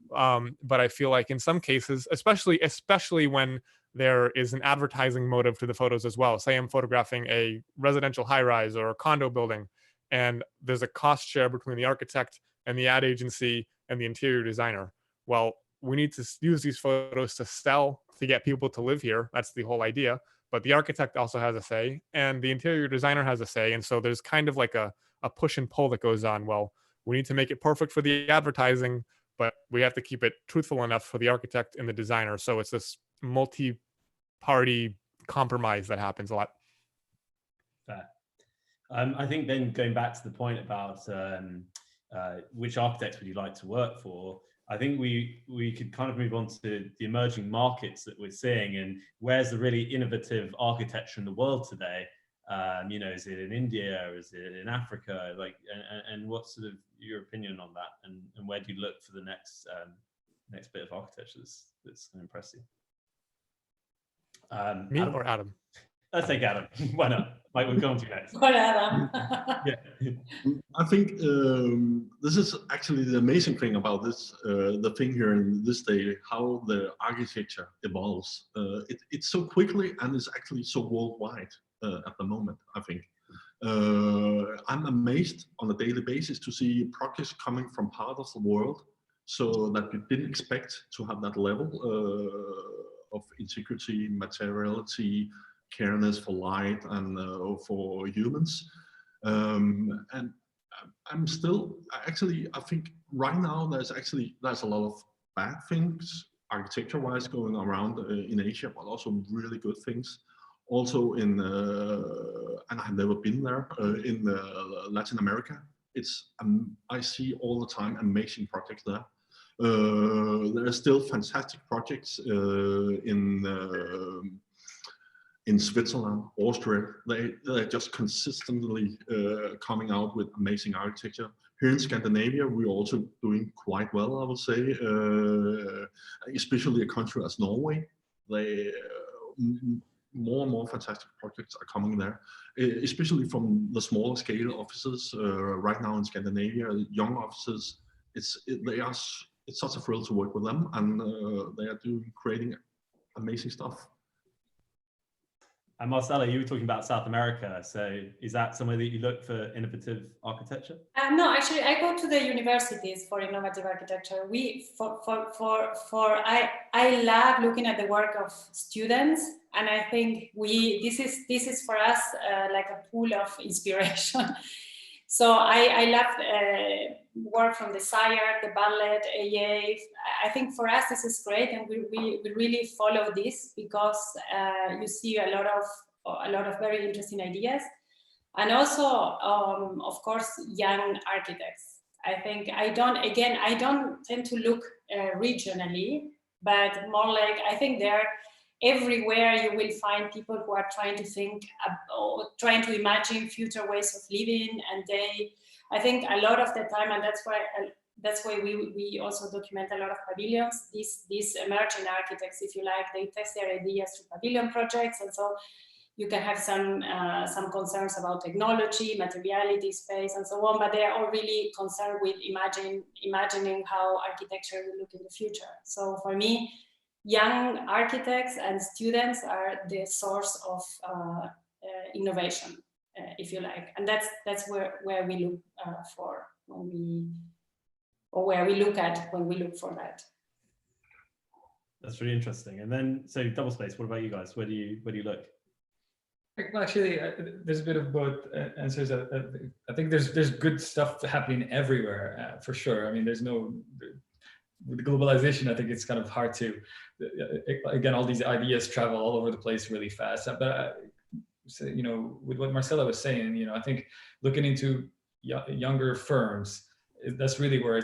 Speaker 9: but I feel like in some cases, especially when there is an advertising motive to the photos as well. Say I'm photographing a residential high-rise or a condo building, and there's a cost share between the architect and the ad agency and the interior designer. Well, we need to use these photos to sell, to get people to live here. That's the whole idea. But the architect also has a say, and the interior designer has a say. And so there's kind of like a push and pull that goes on. Well, we need to make it perfect for the advertising, but we have to keep it truthful enough for the architect and the designer. So it's this multi-party compromise that happens a lot.
Speaker 3: Fair. I think then going back to the point about which architects would you like to work for, I think we could kind of move on to the emerging markets that we're seeing, and where's the really innovative architecture in the world today? You know, is it in India, or is it in Africa? Like, and what's sort of your opinion on that? And where do you look for the next bit of architecture that's going to impress you?
Speaker 9: Me
Speaker 3: Adam?
Speaker 9: or Adam?
Speaker 3: Let's take Adam. Why not? Mike, we'll go on to you next.
Speaker 5: Well, Adam.
Speaker 3: Yeah.
Speaker 8: I think this is actually the amazing thing about this, the thing here in this day, how the architecture evolves. It's so quickly, and it's actually so worldwide at the moment, I think. I'm amazed on a daily basis to see projects coming from part of the world, so that we didn't expect to have that level of integrity, materiality, careness for light and for humans. And I'm still, actually, I think right now there's a lot of bad things architecture-wise going around in Asia, but also really good things. Also in, and I've never been there, in Latin America. I see all the time amazing projects there. There are still fantastic projects in Switzerland, Austria. They're just consistently coming out with amazing architecture. Here in Scandinavia, we're also doing quite well, I would say, especially a country as Norway. More and more fantastic projects are coming there, especially from the smaller scale offices right now in Scandinavia, young offices. It's such a thrill to work with them, and they are creating amazing stuff.
Speaker 3: And Marcella, you were talking about South America. So is that somewhere that you look for innovative architecture?
Speaker 5: No, actually, I go to the universities for innovative architecture. I love looking at the work of students, and I think this is for us like a pool of inspiration. So I love work from the SIAR, the ballet, AA. I think for us this is great, and we really follow this because you see a lot of very interesting ideas, and also of course young architects. I think I don't tend to look regionally, but more like I think they're everywhere. You will find people who are trying to think, trying to imagine future ways of living, and I think a lot of the time, and that's why we also document a lot of pavilions. These emerging architects, if you like, they test their ideas through pavilion projects, and so you can have some concerns about technology, materiality, space, and so on. But they are all really concerned with imagining how architecture will look in the future. So for me, young architects and students are the source of innovation, if you like, and that's where we look for where we look at when we look for that.
Speaker 3: That's really interesting. And then, so Doublespace, what about you guys? Where do you look?
Speaker 7: Well, actually, there's a bit of both answers. I think there's good stuff happening everywhere, for sure. I mean, with globalization, I think it's kind of hard to, again, all these ideas travel all over the place really fast. But so, you know, with what Marcella was saying, you know, I think looking into younger firms, that's really where a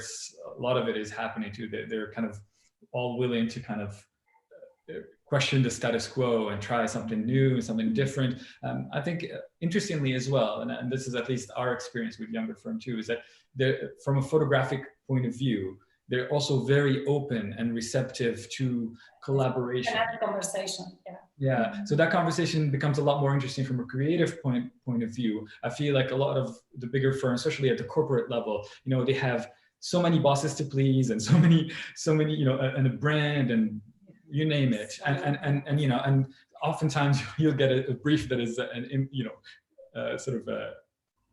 Speaker 7: lot of it is happening too. They're kind of all willing to kind of question the status quo and try something new and something different. I think interestingly as well, and this is at least our experience with younger firm too, is that from a photographic point of view, they're also very open and receptive to collaboration.
Speaker 5: That conversation, yeah.
Speaker 7: Yeah, so that conversation becomes a lot more interesting from a creative point of view. I feel like a lot of the bigger firms, especially at the corporate level, you know, they have so many bosses to please and so many, you know, and a brand and you name it, and you know, and oftentimes you'll get a brief that is, you know, sort of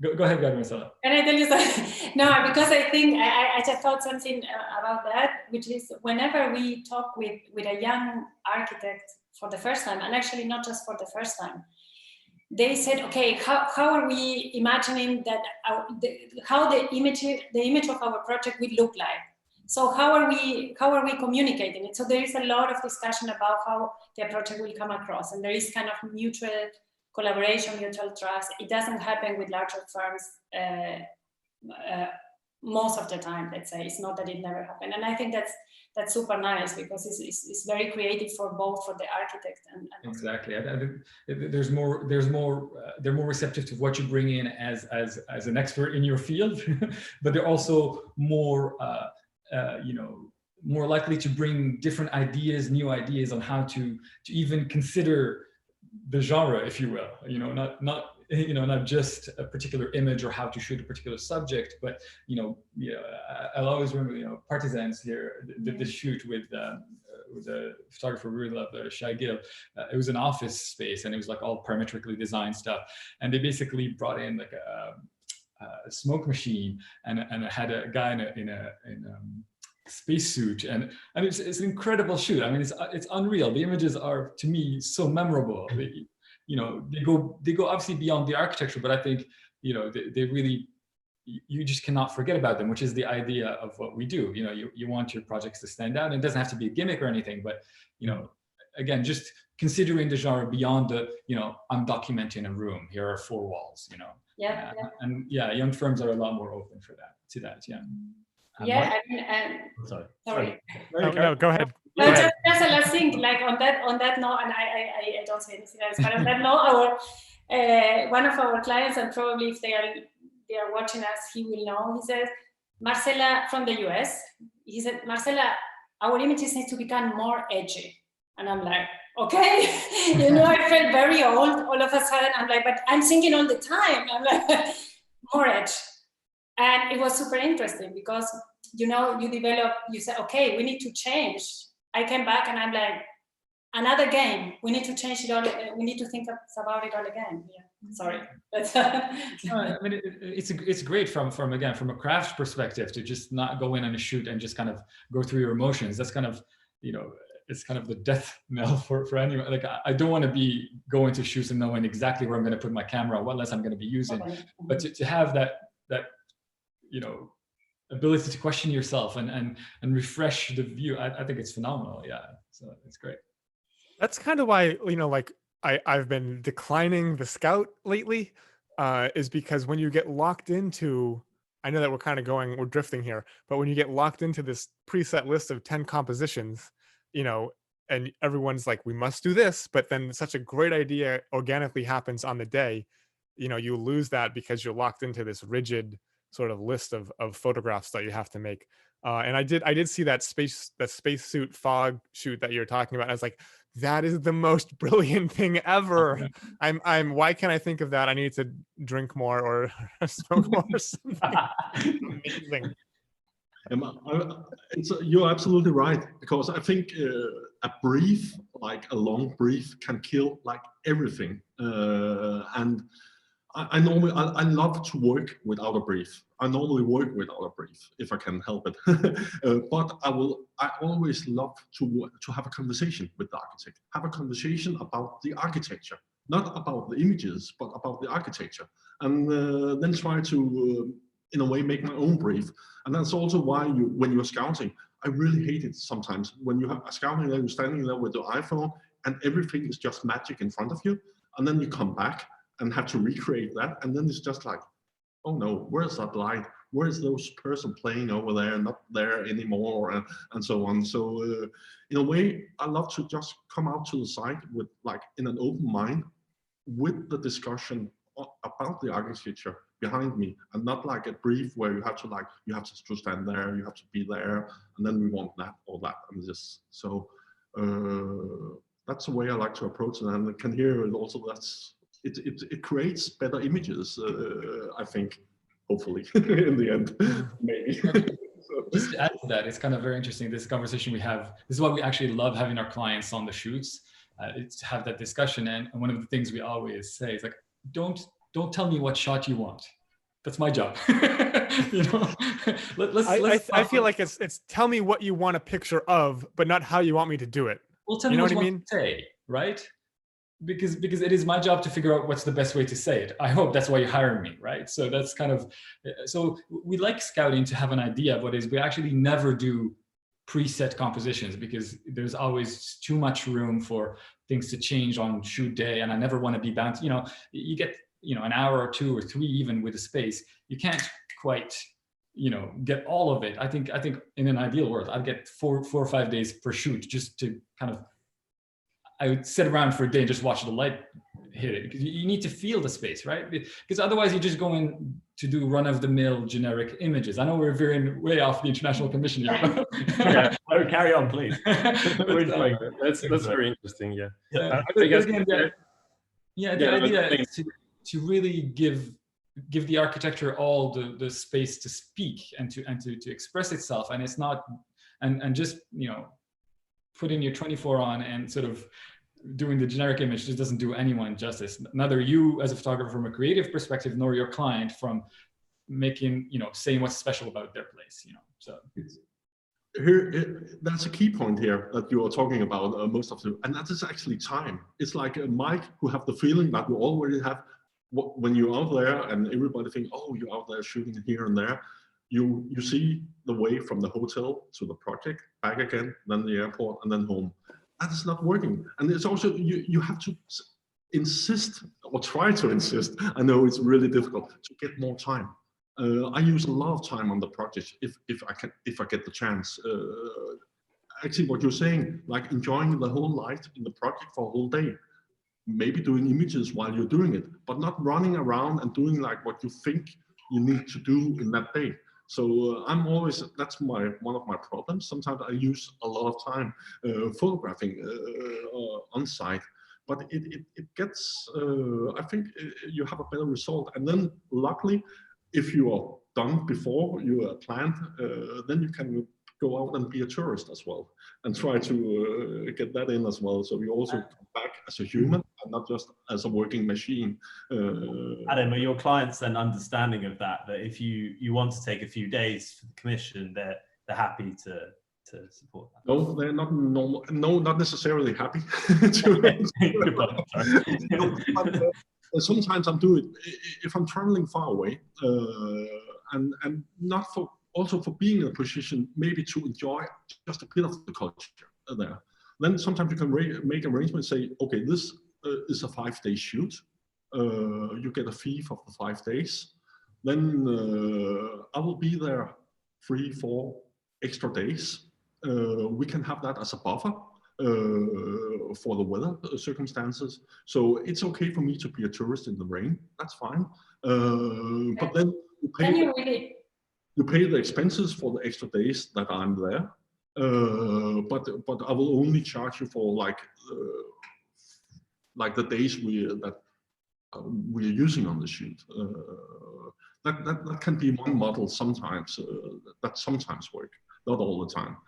Speaker 7: Go ahead, Marcela.
Speaker 5: Can I tell you something? No, because I think I just thought something about that, which is whenever we talk with a young architect for the first time, and actually not just for the first time, they said, okay, how are we imagining that how the image of our project will look like? So how are we communicating it? So there is a lot of discussion about how the project will come across, and there is kind of mutual collaboration, mutual trust. It doesn't happen with larger firms most of the time, let's say. It's not that it never happened. And I think that's super nice, because it's very creative for both, for the architect and
Speaker 7: exactly. They're more receptive to what you bring in as an expert in your field, but they're also more more likely to bring different ideas, new ideas on how to even consider the genre, if you will, not just a particular image or how to shoot a particular subject, but I'll always remember, Partisans here did this shoot with a photographer we really love, Shai Gil. It was an office space, and it was like all parametrically designed stuff, and they basically brought in like a smoke machine and had a guy in a spacesuit, and it's an incredible shoot. I mean, it's unreal. The images are, to me, so memorable. They go obviously beyond the architecture, but I think they really, you just cannot forget about them, which is the idea of what we do. You want your projects to stand out, and it doesn't have to be a gimmick or anything, but again, just considering the genre beyond the I'm documenting a room. Here are 4 walls. And young firms are a lot more open to that.
Speaker 5: Sorry.
Speaker 9: No, go ahead.
Speaker 5: No, just a last thing, like on that note, and I don't say anything else, but on that note, one of our clients, and probably if they are watching us, he will know. He says, Marcela, from the US, he said, Marcela, our images need to become more edgy. And I'm like, okay, I felt very old all of a sudden. I'm like, but I'm thinking all the time. I'm like, more edge. And it was super interesting because, you say, okay, we need to change. I came back and I'm like, another game. We need to change it all. We need to think about it all again. Yeah, sorry.
Speaker 7: I mean, it's great from a craft perspective to just not go in on a shoot and just kind of go through your emotions. That's kind of, it's kind of the death knell for anyone. Like, I don't want to be going to shoots and knowing exactly where I'm going to put my camera, what lens I'm going to be using. But to have that ability to question yourself and refresh the view, I think it's phenomenal. Yeah, so it's great.
Speaker 9: That's kind of why, I've been declining the Scout lately, is because when you get locked into, I know that we're drifting here, but when you get locked into this preset list of 10 compositions, and everyone's like, we must do this, but then such a great idea organically happens on the day, you lose that because you're locked into this rigid sort of list of photographs that you have to make. And I did see that spacesuit fog shoot that you're talking about. I was like, that is the most brilliant thing ever. Why can't I think of that? I need to drink more or smoke more or something. Amazing.
Speaker 8: You're absolutely right, because I think a brief, like a long brief, can kill like everything. And I love to work without a brief. I normally work without a brief if I can help it. But I always love to have a conversation with the architect. Have a conversation about the architecture, not about the images, but about the architecture, and then try to, in a way, make my own brief. And that's also why when you're scouting, I really hate it sometimes when you have a scouting and you're standing there with your iPhone and everything is just magic in front of you, and then you come back and have to recreate that, and then it's just like, oh no, where's that light? Where's those person playing over there, not there anymore, and so on. So in a way, I love to just come out to the site with, like, in an open mind, with the discussion about the architecture behind me, and not like a brief where you have to stand there, you have to be there, and then we want that or that, and just so that's the way I like to approach it. And I can hear it also. It creates better images, I think, hopefully, in the end, maybe.
Speaker 7: Just to add to that, it's kind of very interesting, this conversation we have. This is why we actually love having our clients on the shoots, to have that discussion. And one of the things we always say is like, don't tell me what shot you want. that's my job. You know,
Speaker 9: I feel like it's tell me what you want a picture of, but not how you want me to do it.
Speaker 7: Well, tell me what you want to say, right? Because it is my job to figure out what's the best way to say it. I hope that's why you hire me, right? So that's kind of, so we like scouting to have an idea of what is. We actually never do preset compositions because there's always too much room for things to change on shoot day, and I never want to be bound. You know, you get an hour or 2 or 3 even with a space. You can't quite get all of it. I think in an ideal world, I'd get 4 or 5 days per shoot just to kind of. I would sit around for a day and just watch the light hit it, because you need to feel the space, right? Because otherwise you're just going to do run-of-the-mill generic images. I know we're veering way off the International Commission here.
Speaker 3: Yeah, carry on, please.
Speaker 4: That's very interesting. Yeah.
Speaker 7: I guess the idea is to really give the architecture all the space to speak and to express itself, and it's not and just putting your 24 on and sort of doing the generic image just doesn't do anyone justice. Neither you as a photographer from a creative perspective, nor your client from making, saying what's special about their place, so.
Speaker 8: Here, that's a key point here that you are talking about most of the, and that is actually time. It's like Mike, who have the feeling that we already have, when you're out there and everybody think, oh, you're out there shooting here and there, you see the way from the hotel to the project, back again, then the airport, and then home. That is not working. And it's also, you have to insist, or try to insist, I know it's really difficult, to get more time. I use a lot of time on the project if I get the chance. Actually, what you're saying, like enjoying the whole light in the project for a whole day, maybe doing images while you're doing it, but not running around and doing like what you think you need to do in that day. So I'm always, that's one of my problems. Sometimes I use a lot of time photographing on site, but it gets, I think you have a better result. And then luckily, if you are done before you are planned, then you can go out and be a tourist as well and try to get that in as well. So you also come back as a human and not just as a working machine.
Speaker 3: Adam, are your clients then understanding of that if you want to take a few days for the commission, they're happy to support that?
Speaker 8: No, they're not normal. No, not necessarily happy. Sometimes I'm doing it if I'm traveling far away, and not for. Also for being in a position maybe to enjoy just a bit of the culture there. Then sometimes you can make arrangements, say, okay, this is a 5-day shoot. You get a fee for the 5 days. Then I will be there 3-4 extra days. We can have that as a buffer for the weather circumstances. So it's okay for me to be a tourist in the rain, that's fine. But then you pay the expenses for the extra days that I'm there, but I will only charge you for like the days we're using on the shoot. That can be one model sometimes. That sometimes work, not all the time.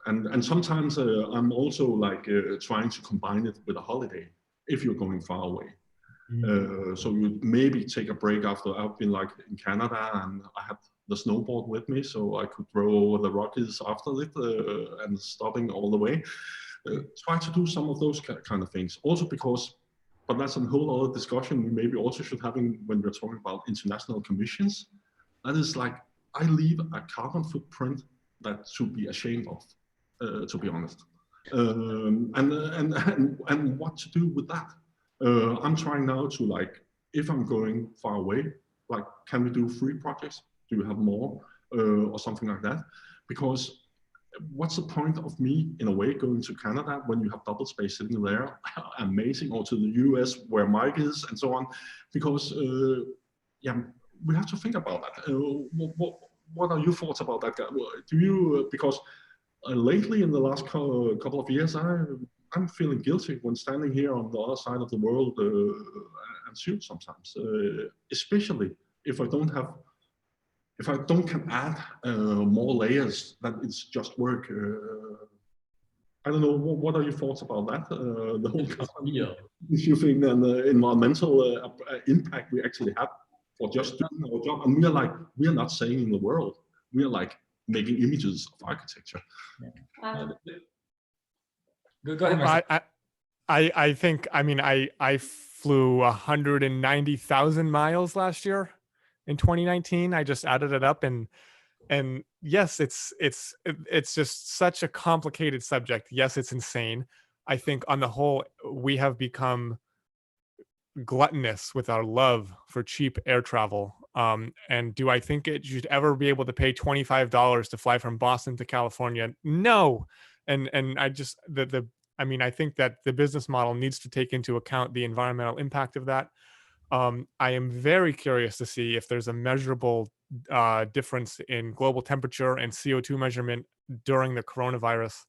Speaker 8: And sometimes I'm also like trying to combine it with a holiday if you're going far away. So you maybe take a break after. I've been like in Canada and I had the snowboard with me, so I could throw over the Rockies after it and stopping all the way. Try to do some of those kind of things. Also because, but that's a whole other discussion we maybe also should have when we're talking about international commissions. That is like, I leave a carbon footprint that should be ashamed of, to be honest. And what to do with that? I'm trying now to like, if I'm going far away, like, can we do 3 projects? Do you have more or something like that? Because what's the point of me, in a way, going to Canada when you have Doublespace sitting there, amazing, or to the US where Mike is and so on? Because, yeah, we have to think about that. What are your thoughts about that? Do you, because lately in the last couple of years, I'm feeling guilty when standing here on the other side of the world and shoot sometimes, especially if I don't can add more layers, that it's just work. I don't know, what are your thoughts about that? The whole issue thing and the environmental impact we actually have for just doing our job. And we are not saying the world. We are like making images of architecture.
Speaker 7: Go ahead, Marcel.
Speaker 9: I think, I mean, I flew 190,000 miles last year in 2019. I just added it up, and yes, it's just such a complicated subject. Yes, it's insane. I think on the whole, we have become gluttonous with our love for cheap air travel. And do I think it should ever be able to pay $25 to fly from Boston to California? No. And I just, I mean, I think that the business model needs to take into account the environmental impact of that. I am very curious to see if there's a measurable difference in global temperature and CO2 measurement during the coronavirus.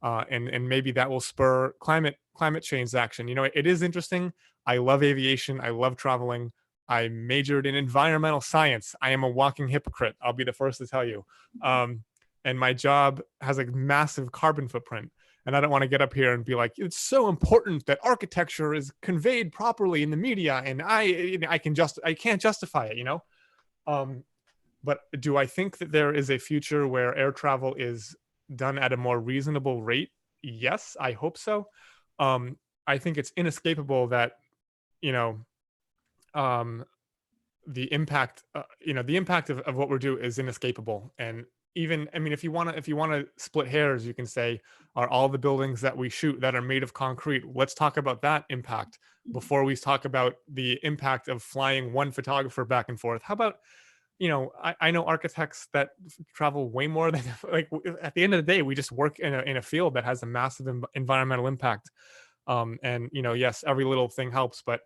Speaker 9: And maybe that will spur climate change action. You know, it is interesting. I love aviation. I love traveling. I majored in environmental science. I am a walking hypocrite. I'll be the first to tell you. And my job has a massive carbon footprint. And I don't want to get up here and be like, it's so important that architecture is conveyed properly in the media, and I can't justify it, you know. But do I think that there is a future where air travel is done at a more reasonable rate? Yes, I hope so. I think it's inescapable that, you know, the impact, the impact of what we're doing is inescapable. And even, I mean, if you want to split hairs, you can say, are all the buildings that we shoot that are made of concrete? Let's talk about that impact before we talk about the impact of flying one photographer back and forth. How about, you know, I know architects that travel way more than, like, at the end of the day, we just work in a field that has a massive environmental impact. And, you know, yes, every little thing helps, but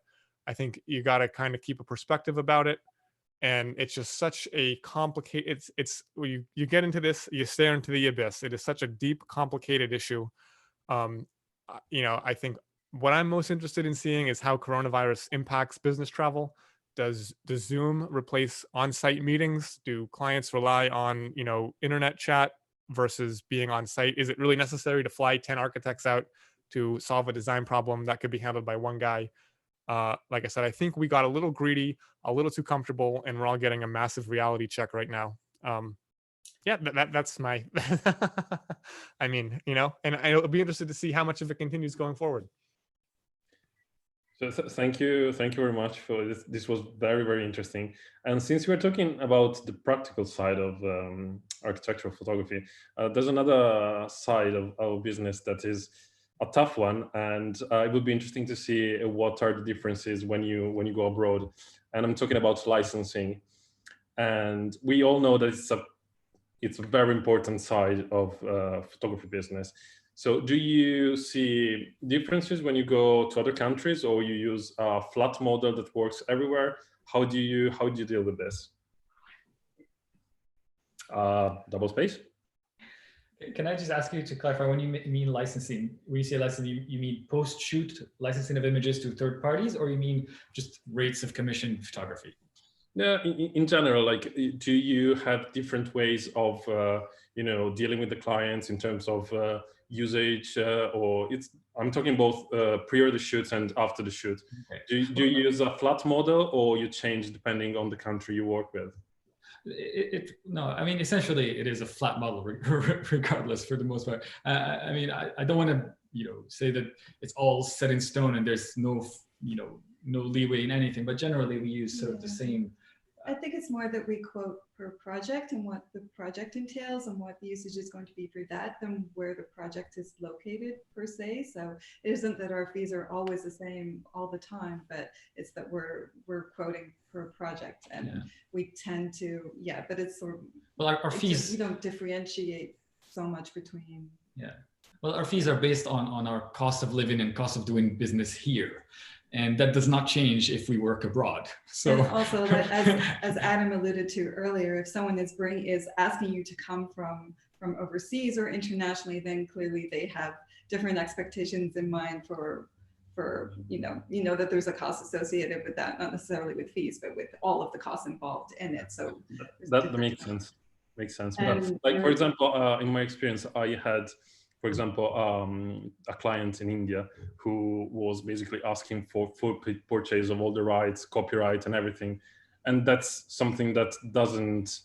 Speaker 9: I think you got to kind of keep a perspective about it. And it's just such a complicated, when you get into this, you stare into the abyss. It is such a deep, complicated issue. You know, I think what I'm most interested in seeing is how coronavirus impacts business travel. Does Zoom replace on-site meetings? Do clients rely on, you know, internet chat versus being on site? Is it really necessary to fly 10 architects out to solve a design problem that could be handled by one guy? Like I said, I think we got a little greedy, a little too comfortable, and we're all getting a massive reality check right now. Yeah, that's my, I mean, you know, and I'll be interested to see how much of it continues going forward.
Speaker 4: So thank you very much for this. This was very, very interesting. And since we're talking about the practical side of architectural photography, there's another side of our business that is a tough one, and it would be interesting to see what are the differences when you go abroad. And I'm talking about licensing. And we all know that it's a very important side of photography business. So do you see differences when you go to other countries, or you use a flat model that works everywhere? How do you deal with this? Doublespace?
Speaker 7: Can I just ask you to clarify, when you mean licensing, when you say licensing, you mean post-shoot licensing of images to third parties, or you mean just rates of commission photography?
Speaker 4: Yeah, in general, like, do you have different ways of, you know, dealing with the clients in terms of usage, or I'm talking both prior the shoots and after the shoot. Okay. Do you use a flat model, or you change depending on the country you work with?
Speaker 7: No, I mean, essentially it is a flat model regardless, for the most part. I mean, I don't want to, you know, say that it's all set in stone and there's no, you know, no leeway in anything, but generally we use sort of the same.
Speaker 6: I think it's more that we quote per project and what the project entails and what the usage is going to be for that than where the project is located per se. So it isn't that our fees are always the same all the time, but it's that we're quoting per project, and we tend to, but it's sort of, well, our fees, we don't differentiate so much between.
Speaker 7: Yeah, well, our fees are based on our cost of living and cost of doing business here. And that does not change if we work abroad. So
Speaker 6: and also, as Adam alluded to earlier, if someone is asking you to come from overseas or internationally, then clearly they have different expectations in mind for you know that there's a cost associated with that, not necessarily with fees, but with all of the costs involved in it. So
Speaker 4: that makes sense. Makes sense. But like, for example, in my experience, I had, for example, a client in India who was basically asking for full purchase of all the rights, copyright and everything. and that's something that doesn't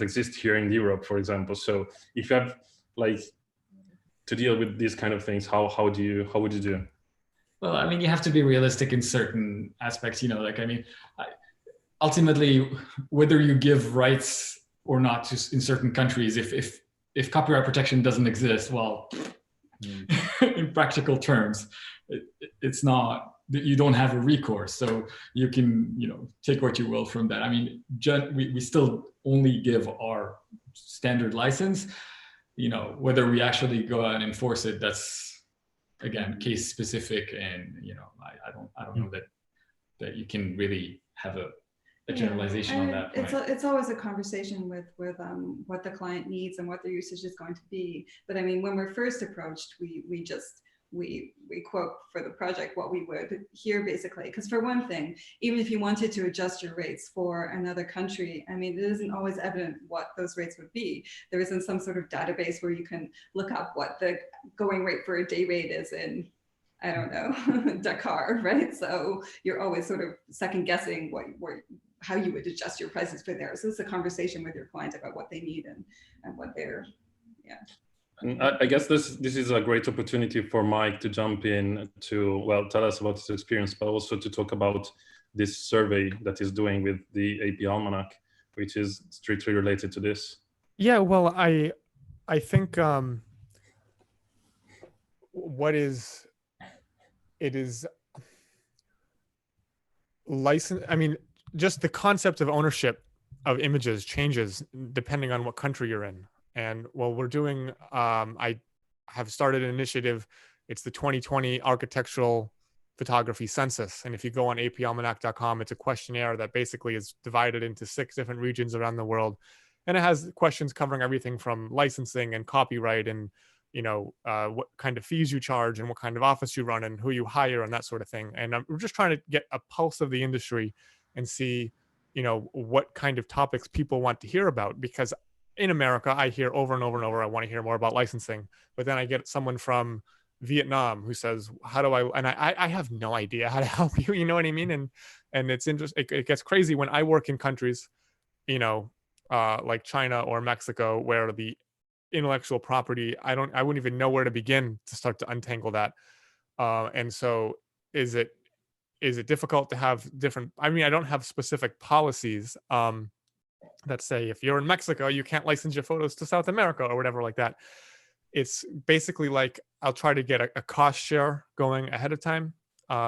Speaker 4: exist here in Europe, for example. So if you have like to deal with these kind of things, how would you do?
Speaker 7: Well, I mean, you have to be realistic in certain aspects, you know, like, I mean, ultimately, whether you give rights or not in certain countries, if copyright protection doesn't exist, well, in practical terms, it's not, you don't have a recourse. So you can, you know, take what you will from that. I mean, we still only give our standard license, you know, whether we actually go out and enforce it, that's, again, case specific, and you know, I don't know that you can really have a generalization on that point.
Speaker 6: It's always a conversation with what the client needs and what their usage is going to be. But I mean, when we're first approached, we quote for the project what we would hear, basically, because for one thing, even if you wanted to adjust your rates for another country, I mean, it isn't always evident what those rates would be. There isn't some sort of database where you can look up what the going rate for a day rate is in, I don't know, Dakar, right? So you're always sort of second guessing how you would adjust your prices for there. So it's a conversation with your client about what they need and what they're, yeah.
Speaker 4: And I guess this is a great opportunity for Mike to jump in to, well, tell us about his experience, but also to talk about this survey that he's doing with the AP Almanac, which is strictly related to this.
Speaker 9: Yeah, well, I think it is license. I mean, just the concept of ownership of images changes depending on what country you're in. And what we're doing, I have started an initiative. It's the 2020 Architectural Photography Census. And if you go on apalmanac.com, it's a questionnaire that basically is divided into 6 different regions around the world. And it has questions covering everything from licensing and copyright and, you know, what kind of fees you charge and what kind of office you run and who you hire and that sort of thing. And we're just trying to get a pulse of the industry and see, you know, what kind of topics people want to hear about. Because in America, I hear over and over and over, I want to hear more about licensing. But then I get someone from Vietnam who says, how do I, and I have no idea how to help you, you know what I mean? And it's interesting, it gets crazy when I work in countries, you know, like China or Mexico, where the intellectual property, I wouldn't even know where to begin to start to untangle that. And so is it difficult to have different, I mean, I don't have specific policies, that say if you're in Mexico, you can't license your photos to South America or whatever like that. It's basically like I'll try to get a cost share going ahead of time.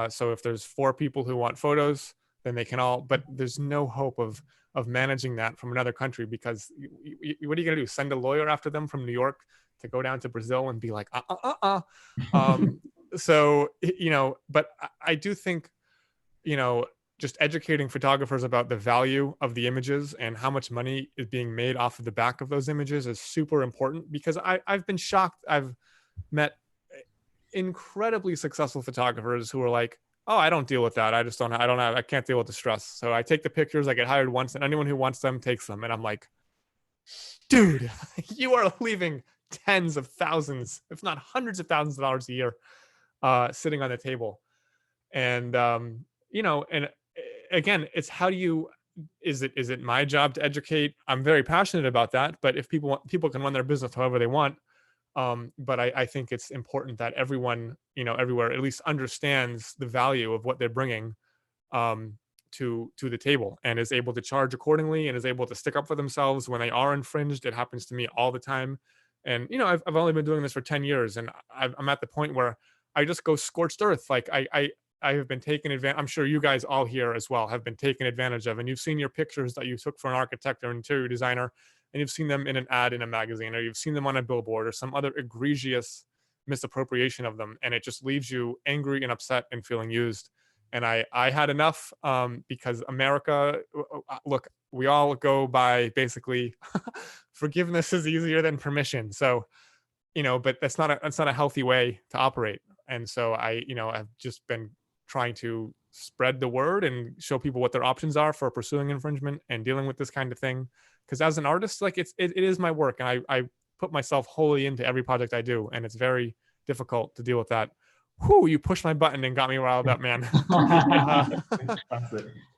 Speaker 9: So if there's 4 people who want photos, then they can all, but there's no hope of managing that from another country, because what are you going to do? Send a lawyer after them from New York to go down to Brazil and be like, So, you know, but I do think, you know, just educating photographers about the value of the images and how much money is being made off of the back of those images is super important, because I've been shocked. I've met incredibly successful photographers who are like, oh, I don't deal with that. I can't deal with the stress. So I take the pictures, I get hired once, and anyone who wants them takes them. And I'm like, dude, you are leaving tens of thousands, if not hundreds of thousands of dollars a year sitting on the table. And, you know, and again, it's how do you, is it my job to educate? I'm very passionate about that, but if people can run their business however they want. But I think it's important that everyone, you know, everywhere at least understands the value of what they're bringing to the table, and is able to charge accordingly, and is able to stick up for themselves when they are infringed. It happens to me all the time. And, you know, I've only been doing this for 10 years, and I'm at the point where I just go scorched earth. Like I have been taken advantage. I'm sure you guys all here as well have been taken advantage of, and you've seen your pictures that you took for an architect or interior designer, and you've seen them in an ad in a magazine, or you've seen them on a billboard, or some other egregious misappropriation of them, and it just leaves you angry and upset and feeling used. And I had enough, because America, look, we all go by basically forgiveness is easier than permission. So, you know, but that's not a healthy way to operate. And so I've just been trying to spread the word and show people what their options are for pursuing infringement and dealing with this kind of thing. Because as an artist, like it is my work, and I put myself wholly into every project I do, and it's very difficult to deal with that. Whew, you pushed my button and got me riled up, man.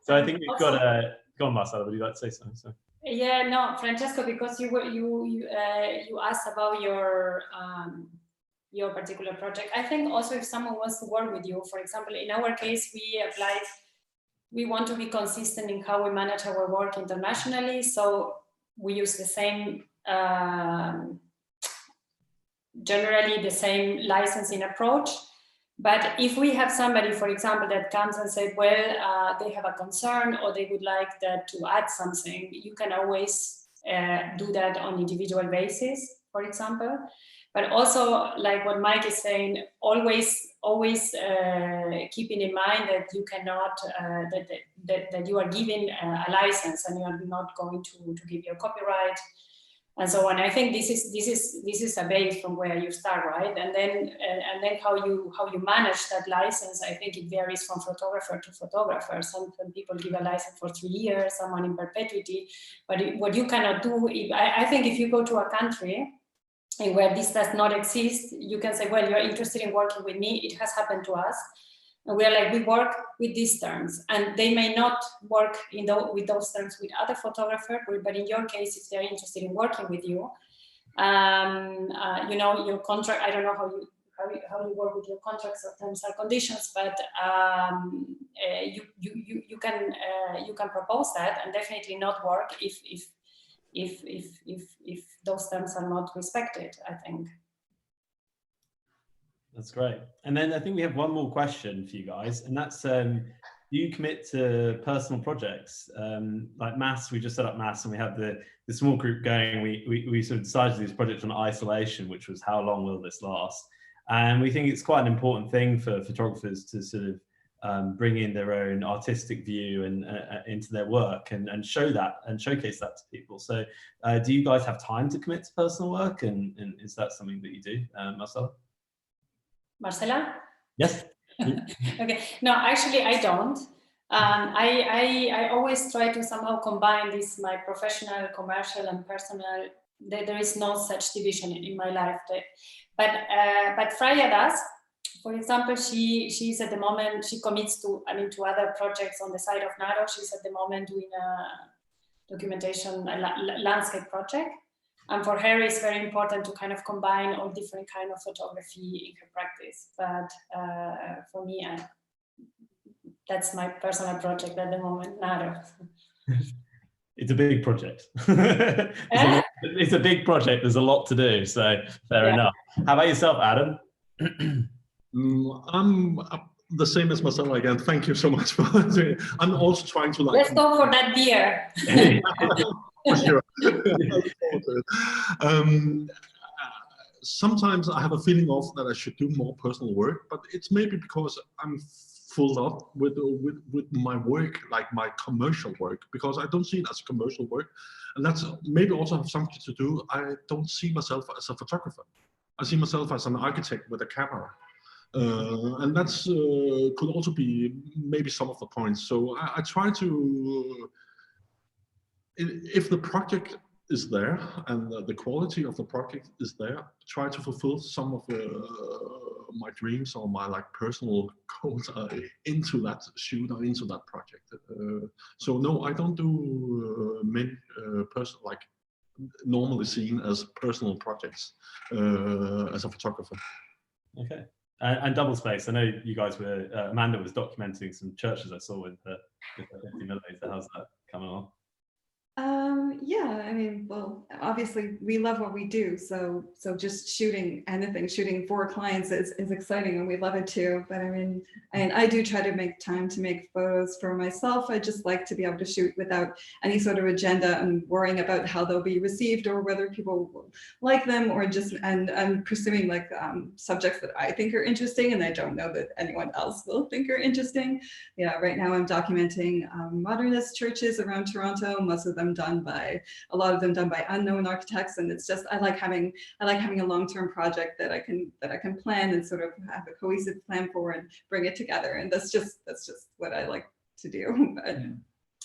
Speaker 3: So I think we've got go on, Marcella, would you like to say something? Sorry.
Speaker 5: Yeah, no, Francesco, because you asked about your particular project. I think also if someone wants to work with you, for example, in our case, we want to be consistent in how we manage our work internationally. So we use the same, generally the same licensing approach. But if we have somebody, for example, that comes and says, well, they have a concern or they would like that to add something, you can always do that on individual basis, for example. But also, like what Mike is saying, always keeping in mind that you cannot, that you are giving a license and you are not going to give your copyright and so on. I think this is a base from where you start, right? And then how you manage that license, I think it varies from photographer to photographer. Some people give a license for 3 years, someone in perpetuity. But what you cannot do, I think if you go to a country and where this does not exist, you can say, well, you're interested in working with me. It has happened to us. And we are like, we work with these terms, and they may not work with those terms with other photographers, but in your case, if they're interested in working with you, you know, your contract, I don't know how you work with your contracts or terms and conditions, but you can propose that and definitely not work if those terms are not respected, I think.
Speaker 3: That's great. And then I think we have one more question for you guys, and that's, do you commit to personal projects? Like MAS, we just set up MAS and we have the small group going. We sort of decided to do this project on isolation, which was how long will this last? And we think it's quite an important thing for photographers to sort of bring in their own artistic view and into their work and show that and showcase that to people. So do you guys have time to commit to personal work? And is that something that you do, Marcella?
Speaker 5: Marcella?
Speaker 3: Yes.
Speaker 5: Okay. No, actually, I don't. I always try to somehow combine this, my professional, commercial, and personal. There is no such division in my life. But Freya does. For example, she's at the moment, she commits to, to other projects on the side of NAARO. She's at the moment doing a documentation, a landscape project. And for her, it's very important to kind of combine all different kind of photography in her practice. But for me, that's my personal project at the moment, NAARO.
Speaker 3: It's a big project. It's a big project. There's a lot to do, so fair enough. How about yourself, Adam?
Speaker 8: I'm the same as Marcella again. Thank you so much for doing it. I'm also trying to like.
Speaker 5: Let's go for that beer.
Speaker 8: For sure. Sometimes I have a feeling of that I should do more personal work, but it's maybe because I'm full up with my work, like my commercial work, because I don't see it as commercial work, and that's maybe also have something to do. I don't see myself as a photographer. I see myself as an architect with a camera. And that's could also be maybe some of the points. So I try to, if the project is there and the quality of the project is there, try to fulfill some of my dreams or my like personal goals into that shoot or into that project. So no, I don't do many personal, like normally seen as personal projects as a photographer.
Speaker 3: Okay. And Doublespace, I know you guys were, Amanda was documenting some churches I saw with the 50 millimeter. How's that coming along?
Speaker 6: Yeah, I mean, well, obviously we love what we do, so just shooting anything, shooting for clients is exciting, and we love it too. But I mean, and I do try to make time to make photos for myself. I just like to be able to shoot without any sort of agenda and worrying about how they'll be received or whether people will like them, or just and pursuing like subjects that I think are interesting and I don't know that anyone else will think are interesting. Yeah, right now I'm documenting modernist churches around Toronto, most of them done by, a lot of them done by unknown architects, and it's just I like having a long-term project that I can plan and sort of have a cohesive plan for and bring it together, and that's just what I like to do. But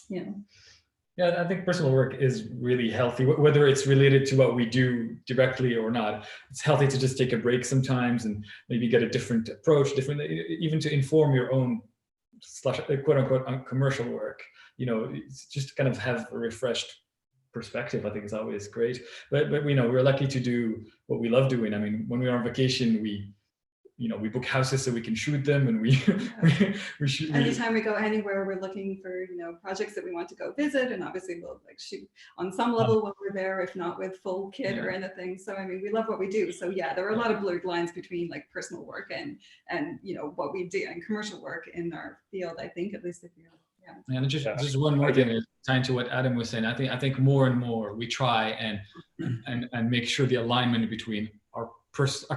Speaker 7: yeah, I think personal work is really healthy, whether it's related to what we do directly or not. It's healthy to just take a break sometimes and maybe get a different approach, even to inform your own slash quote unquote commercial work. You know, it's just to kind of have a refreshed perspective. I think it's always great. But you know, we're lucky to do what we love doing. I mean, when we're on vacation, we book houses so we can shoot them, and we shoot.
Speaker 6: Anytime we go anywhere, we're looking for, you know, projects that we want to go visit, and obviously we'll like shoot on some level when we're there, if not with full kit or anything. So I mean, we love what we do. So yeah, there are a lot of blurred lines between like personal work and you know, what we do and commercial work in our field. I think, at least if you. Yeah.
Speaker 7: And just one more thing, tying to what Adam was saying. I think more and more we try and make sure the alignment between our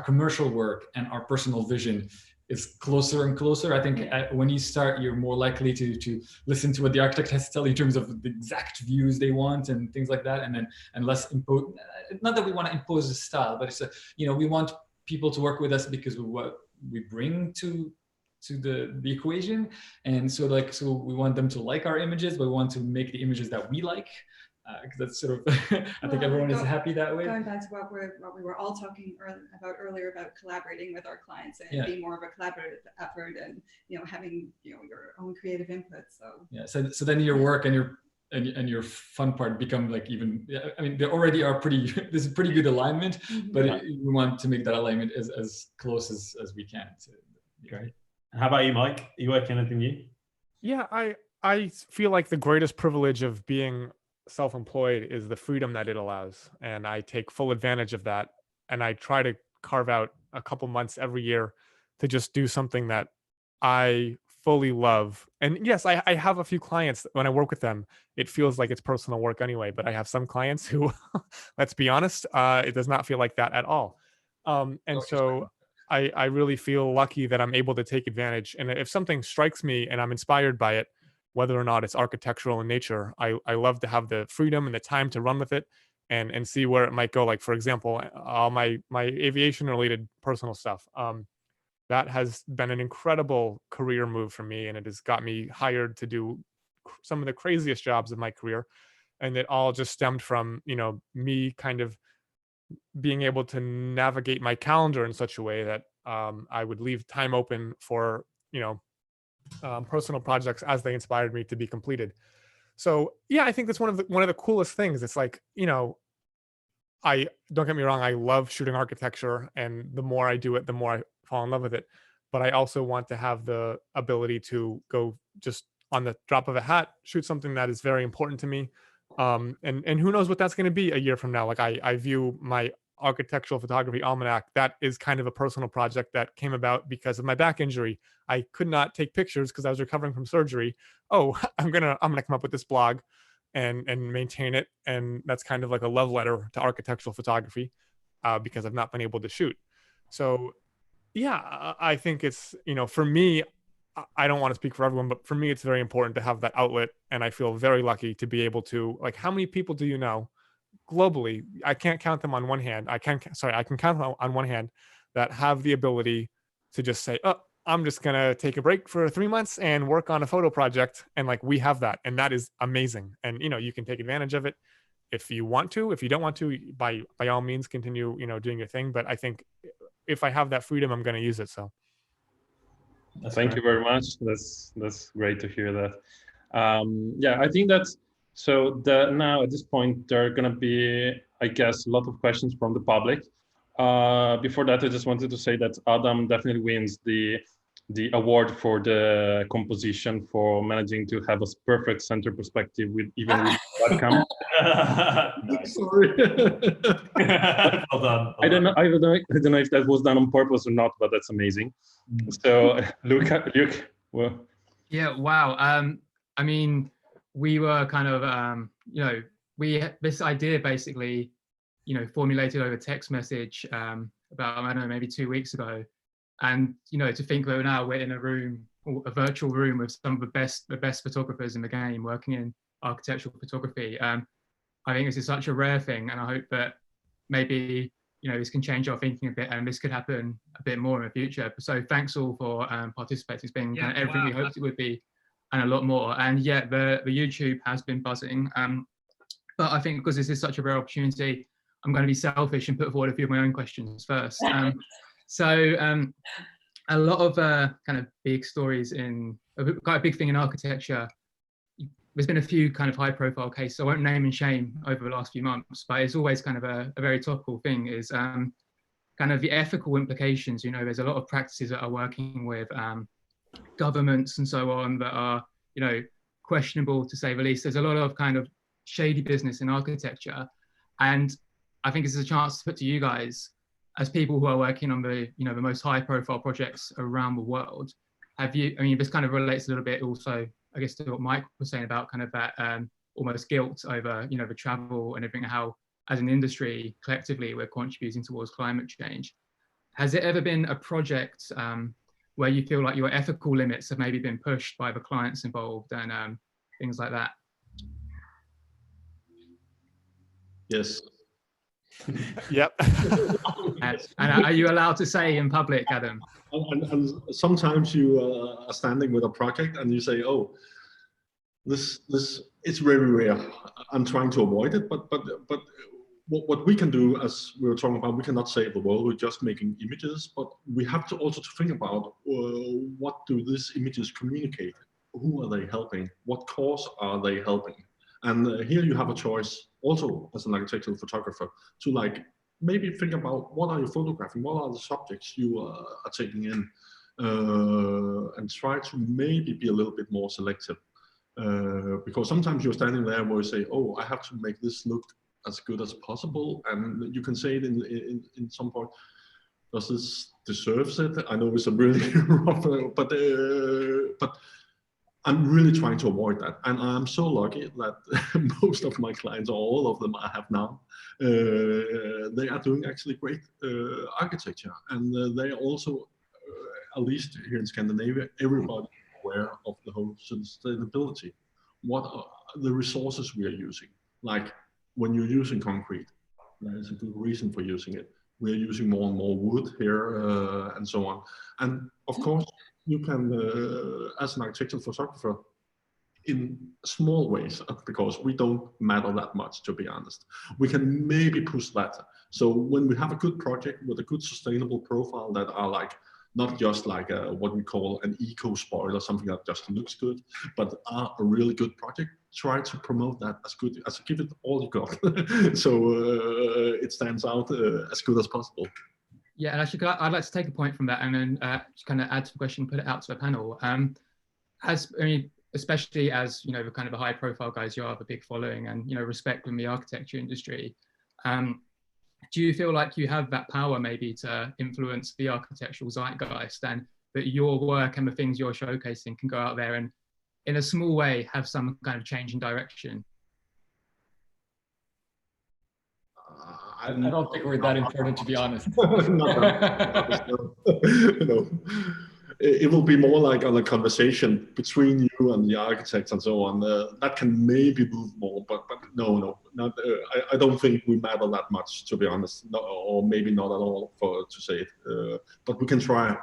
Speaker 7: commercial work and our personal vision is closer and closer. I think when you start, you're more likely to listen to what the architect has to tell you in terms of the exact views they want and things like that, and less impose. Not that we want to impose a style, but it's you know, we want people to work with us because of what we bring to the equation. And so we want them to like our images, but we want to make the images that we like, because that's sort of I think everyone is happy that way.
Speaker 6: Going back to what we were all talking earlier about collaborating with our clients and being more of a collaborative effort, and you know, having, you know, your own creative input. So yeah,
Speaker 7: so then your work and your fun part become like even, I mean, they already are pretty, this is pretty good alignment, but we want to make that alignment as close as we can.
Speaker 3: Great. How about you, Mike? Are you working anything new?
Speaker 9: Yeah, I feel like the greatest privilege of being self-employed is the freedom that it allows, and I take full advantage of that. And I try to carve out a couple months every year to just do something that I fully love. And yes, I have a few clients, when I work with them, it feels like it's personal work anyway, but I have some clients who, let's be honest, it does not feel like that at all. And so I really feel lucky that I'm able to take advantage. And if something strikes me and I'm inspired by it, whether or not it's architectural in nature, I love to have the freedom and the time to run with it and see where it might go. Like, for example, all my aviation related personal stuff, that has been an incredible career move for me. And it has got me hired to do some of the craziest jobs of my career. And it all just stemmed from, you know, me kind of being able to navigate my calendar in such a way that I would leave time open for, you know, personal projects as they inspired me to be completed. So yeah, I think that's one of the coolest things. It's like, you know, I don't get me wrong, I love shooting architecture, and the more I do it, the more I fall in love with it. But I also want to have the ability to go just on the drop of a hat, shoot something that is very important to me. And who knows what that's going to be a year from now. Like I view my architectural photography almanac, that is kind of a personal project that came about because of my back injury. I could not take pictures because I was recovering from surgery. Oh, I'm gonna come up with this blog and maintain it, and that's kind of like a love letter to architectural photography because I've not been able to shoot. So yeah, I think it's, you know, for me, I don't want to speak for everyone, but for me, it's very important to have that outlet. And I feel very lucky to be able to, like, how many people do you know globally? I can't count them on one hand. I can count them on one hand that have the ability to just say, oh, I'm just going to take a break for 3 months and work on a photo project. And like, we have that. And that is amazing. And, you know, you can take advantage of it if you want to. If you don't want to, by all means, continue, you know, doing your thing. But I think if I have that freedom, I'm going to use it. So.
Speaker 4: Thank you very much. That's great to hear that. Yeah, I think that's so. Now at this point, there are going to be, I guess, a lot of questions from the public. Before that, I just wanted to say that Adam definitely wins the award for the composition for managing to have a perfect center perspective with even with webcam.
Speaker 8: Sorry.
Speaker 3: Well done.
Speaker 4: I don't know if that was done on purpose or not, but that's amazing. So Luke, well.
Speaker 1: Yeah, wow. I mean, we were kind of, you know, this idea basically, you know, formulated over text message about, I don't know, maybe 2 weeks ago. And, you know, to think that now we're in a room, a virtual room with some of the best photographers in the game working in architectural photography. I think this is such a rare thing, and I hope that maybe, you know, this can change our thinking a bit, and this could happen a bit more in the future. So thanks all for participating. It's been kind of everything we hoped it would be, and a lot more. And yeah, the YouTube has been buzzing. But I think because this is such a rare opportunity, I'm going to be selfish and put forward a few of my own questions first. a lot of kind of big stories quite a big thing in architecture. There's been a few kind of high profile cases, I won't name and shame over the last few months, but it's always kind of a very topical thing, is kind of the ethical implications. You know, there's a lot of practices that are working with governments and so on that are, you know, questionable to say the least. There's a lot of kind of shady business in architecture. And I think this is a chance to put to you guys, as people who are working on the, you know, the most high profile projects around the world, have you, I mean, this kind of relates a little bit also, I guess, to what Mike was saying about kind of that almost guilt over, you know, the travel and everything, how as an industry, collectively, we're contributing towards climate change. Has there ever been a project where you feel like your ethical limits have maybe been pushed by the clients involved and things like that?
Speaker 8: Yes.
Speaker 9: Yep.
Speaker 1: And are you allowed to say in public, Adam?
Speaker 8: And sometimes you are standing with a project and you say, oh, this it's very rare. I'm trying to avoid it, but what we can do, as we were talking about, we cannot save the world. We're just making images, but we have to also think about what do these images communicate? Who are they helping? What cause are they helping? And here you have a choice also as an architectural photographer to like maybe think about what are you photographing? What are the subjects you are taking in? And try to maybe be a little bit more selective. Because sometimes you're standing there where you say, oh, I have to make this look as good as possible. And you can say it in some point, does this deserves it? I know it's a really rough, but I'm really trying to avoid that. And I'm so lucky that most of my clients, or all of them I have now, they are doing actually great architecture. And they also, at least here in Scandinavia, everybody is aware of the whole sustainability. What are the resources we are using? Like when you're using concrete, there is a good reason for using it. We are using more and more wood here and so on. And of course, you can, as an architectural photographer, in small ways, because we don't matter that much, to be honest. We can maybe push that. So when we have a good project with a good sustainable profile that are like, not just like what we call an eco spoil or something that just looks good, but are a really good project, try to promote that as good, as give it all you got. So it stands out as good as possible.
Speaker 1: Yeah, and actually, I'd like to take a point from that and then just kind of add to the question, put it out to the panel. Especially as, you know, the kind of the high profile guys, you have a big following and, you know, respect in the architecture industry. Do you feel like you have that power maybe to influence the architectural zeitgeist, and that your work and the things you're showcasing can go out there and in a small way have some kind of change in direction?
Speaker 7: I don't think we're that important, to be honest.
Speaker 8: No. It will be more like on a conversation between you and the architects and so on. That can maybe move more, but no, not. I don't think we matter that much, to be honest, no, or maybe not at all, to say it. But we can try.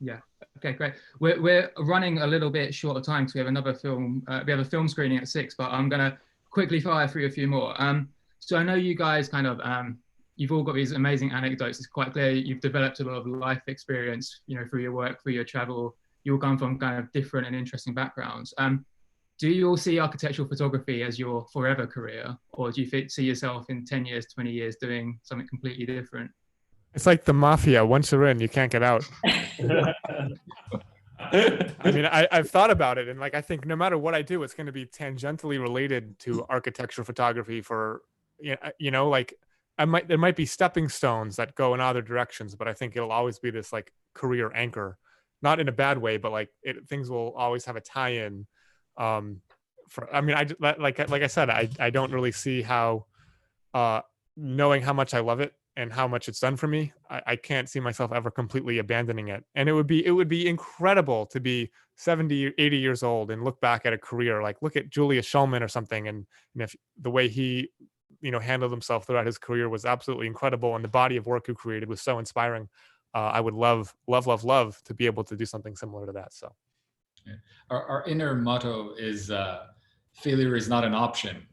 Speaker 1: Yeah. Okay, great. We're running a little bit short of time, because we have another film. We have a film screening at 6, but I'm gonna quickly fire through a few more. So I know you guys kind of, you've all got these amazing anecdotes. It's quite clear you've developed a lot of life experience, you know, through your work, through your travel. You all come from kind of different and interesting backgrounds. Do you all see architectural photography as your forever career, or do you see yourself in 10 years, 20 years doing something completely different?
Speaker 9: It's like the mafia. Once you're in, you can't get out. I mean, I've thought about it, and like I think no matter what I do, it's going to be tangentially related to architectural photography. For you know, like there might be stepping stones that go in other directions, but I think it'll always be this like career anchor, not in a bad way, but like things will always have a tie-in. I mean, like I said, I don't really see how, knowing how much I love it and how much it's done for me, I can't see myself ever completely abandoning it. And it would be incredible to be 70, 80 years old and look back at a career, like look at Julius Shulman or something. And if the way he, you know, handled himself throughout his career was absolutely incredible, and the body of work he created was so inspiring. I would love to be able to do something similar to that. So
Speaker 7: yeah. Our inner motto is failure is not an option,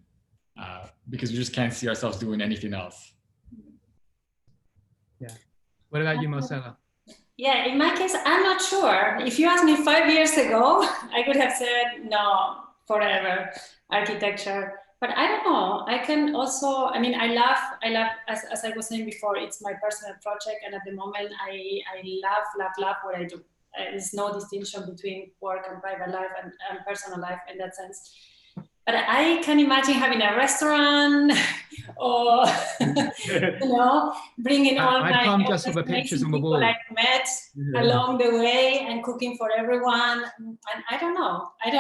Speaker 7: because we just can't see ourselves doing anything else.
Speaker 1: Yeah. What about you, Marcella?
Speaker 5: Yeah, in my case, I'm not sure. If you asked me 5 years ago, I could have said, no, forever, architecture. But I don't know, I can also, I mean, I love, as I was saying before, it's my personal project. And at the moment, I love what I do. There's no distinction between work and private life and personal life in that sense. But I can imagine having a restaurant or, you know, bringing all
Speaker 1: I come just with the pictures on the wall.
Speaker 5: I've met along the way and cooking for everyone. And I don't know. I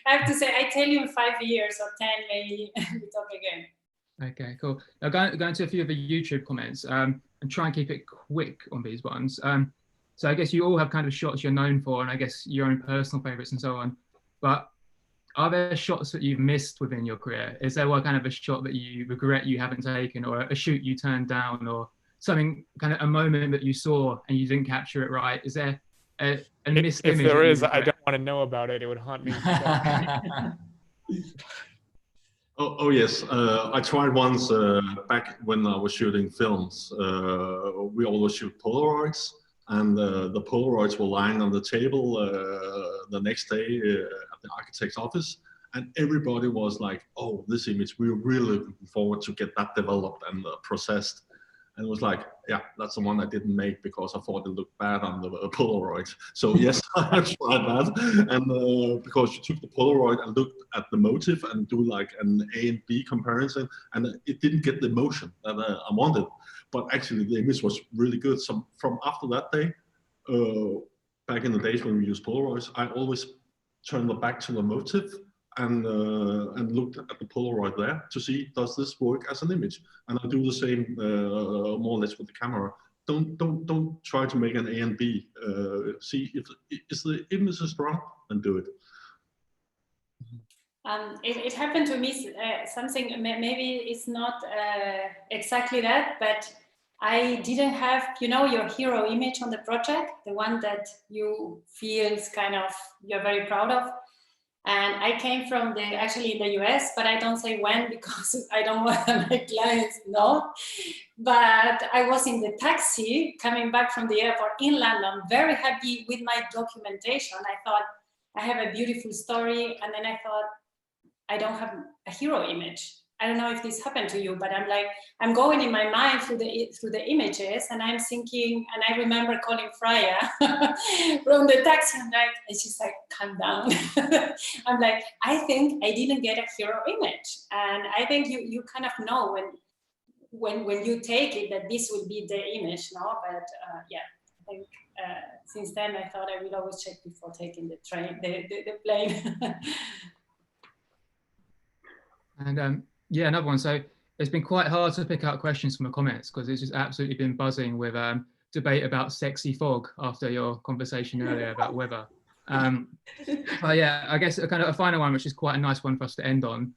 Speaker 5: have to say, I tell you in 5 years or 10, maybe we talk again.
Speaker 1: Okay, cool. Now going to a few of the YouTube comments and try and keep it quick on these ones. So I guess you all have kind of shots you're known for, and I guess your own personal favorites and so on. But are there shots that you've missed within your career? Is there one kind of a shot that you regret you haven't taken, or a shoot you turned down, or something, kind of a moment that you saw and you didn't capture it right? Is there a missed image?
Speaker 9: If there is, I don't want to know about it. It would haunt me.
Speaker 8: Oh yes, I tried once back when I was shooting films. We always shoot Polaroids, and the Polaroids were lying on the table the next day at the architect's office, and everybody was like, "Oh, this image, we're really looking forward to get that developed and processed." And it was like, yeah, that's the one I didn't make because I thought it looked bad on the Polaroid. So yes, I tried that. And because you took the Polaroid and looked at the motif and do like an A and B comparison, and it didn't get the emotion that I wanted. But actually the image was really good. So from after that day, back in the days when we used Polaroids, I always turned the back to the motif and looked at the Polaroid there to see, does this work as an image? And I do the same more or less with the camera. Don't try to make an A and B. See if the image is strong, and do it.
Speaker 5: It happened to me something, maybe it's not exactly that, but I didn't have, you know, your hero image on the project, the one that you feel kind of, you're very proud of. And I came from actually in the US, but I don't say when because I don't want my clients to know. But I was in the taxi coming back from the airport in London, very happy with my documentation. I thought, I have a beautiful story. And then I thought, I don't have a hero image. I don't know if this happened to you, but I'm like, I'm going in my mind through the images, and I'm thinking, and I remember calling Freya from the taxi, and she's like, calm down. I'm like, I think I didn't get a hero image, and I think you kind of know when you take it that this will be the image, no? But yeah, I think since then I thought I will always check before taking the train, the plane.
Speaker 1: And yeah, another one. So it's been quite hard to pick out questions from the comments because it's just absolutely been buzzing with debate about sexy fog after your conversation earlier about weather. But yeah, I guess a kind of a final one, which is quite a nice one for us to end on.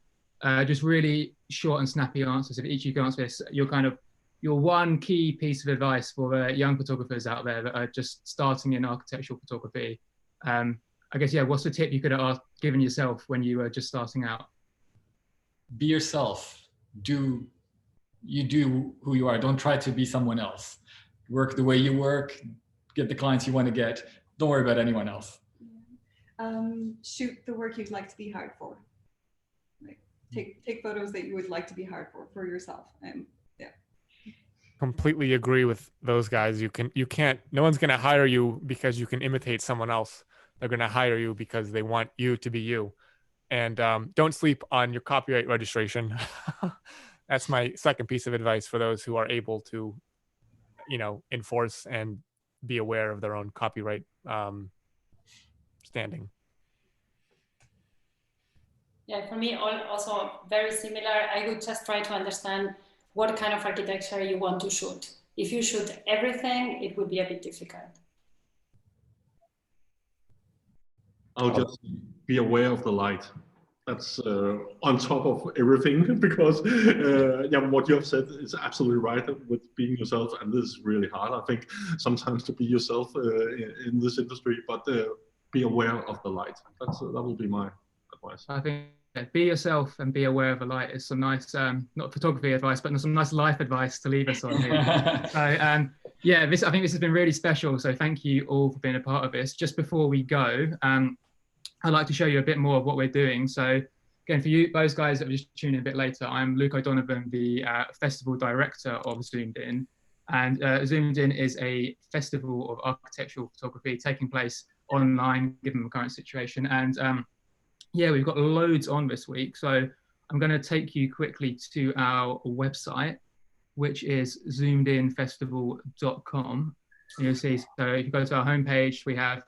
Speaker 1: Just really short and snappy answers. If each of you can answer this, your one key piece of advice for the young photographers out there that are just starting in architectural photography. I guess, yeah, what's the tip you could have given yourself when you were just starting out?
Speaker 7: Be yourself. Do who you are. Don't try to be someone else. Work the way you work. Get the clients you want to get. Don't worry about anyone else.
Speaker 6: Shoot the work you'd like to be hired for. Like, take photos that you would like to be hired for yourself. And yeah.
Speaker 9: Completely agree with those guys. You can't. No one's gonna hire you because you can imitate someone else. They're gonna hire you because they want you to be you. And don't sleep on your copyright registration. That's my second piece of advice for those who are able to, you know, enforce and be aware of their own copyright standing.
Speaker 5: Yeah, for me, also very similar. I would just try to understand what kind of architecture you want to shoot. If you shoot everything, it would be a bit difficult.
Speaker 8: I'll just be aware of the light. That's on top of everything, because yeah, what you have said is absolutely right with being yourself, and this is really hard, I think, sometimes to be yourself in this industry, but be aware of the light. That will be my advice.
Speaker 1: I think be yourself and be aware of the light. It's some nice, not photography advice, but some nice life advice to leave us on here. So yeah, I think this has been really special. So thank you all for being a part of this. Just before we go, I'd like to show you a bit more of what we're doing. So again, for you, those guys that are just tuning in a bit later, I'm Luke O'Donovan, the festival director of Zoomed In. And Zoomed In is a festival of architectural photography taking place online, given the current situation. And yeah, we've got loads on this week. So I'm going to take you quickly to our website, which is zoomedinfestival.com. And you'll see, so if you go to our homepage, we have,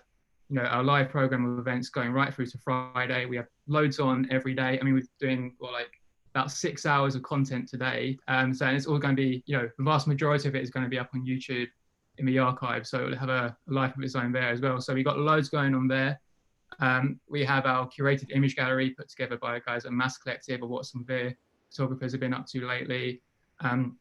Speaker 1: you know, our live program of events going right through to Friday. We have loads on every day. I mean, we're doing about 6 hours of content today. So it's all going to be, you know, the vast majority of it is going to be up on YouTube in the archive. So it'll have a life of its own there as well. So we've got loads going on there. We have our curated image gallery put together by guys at Mass Collective, of what some of their photographers have been up to lately. On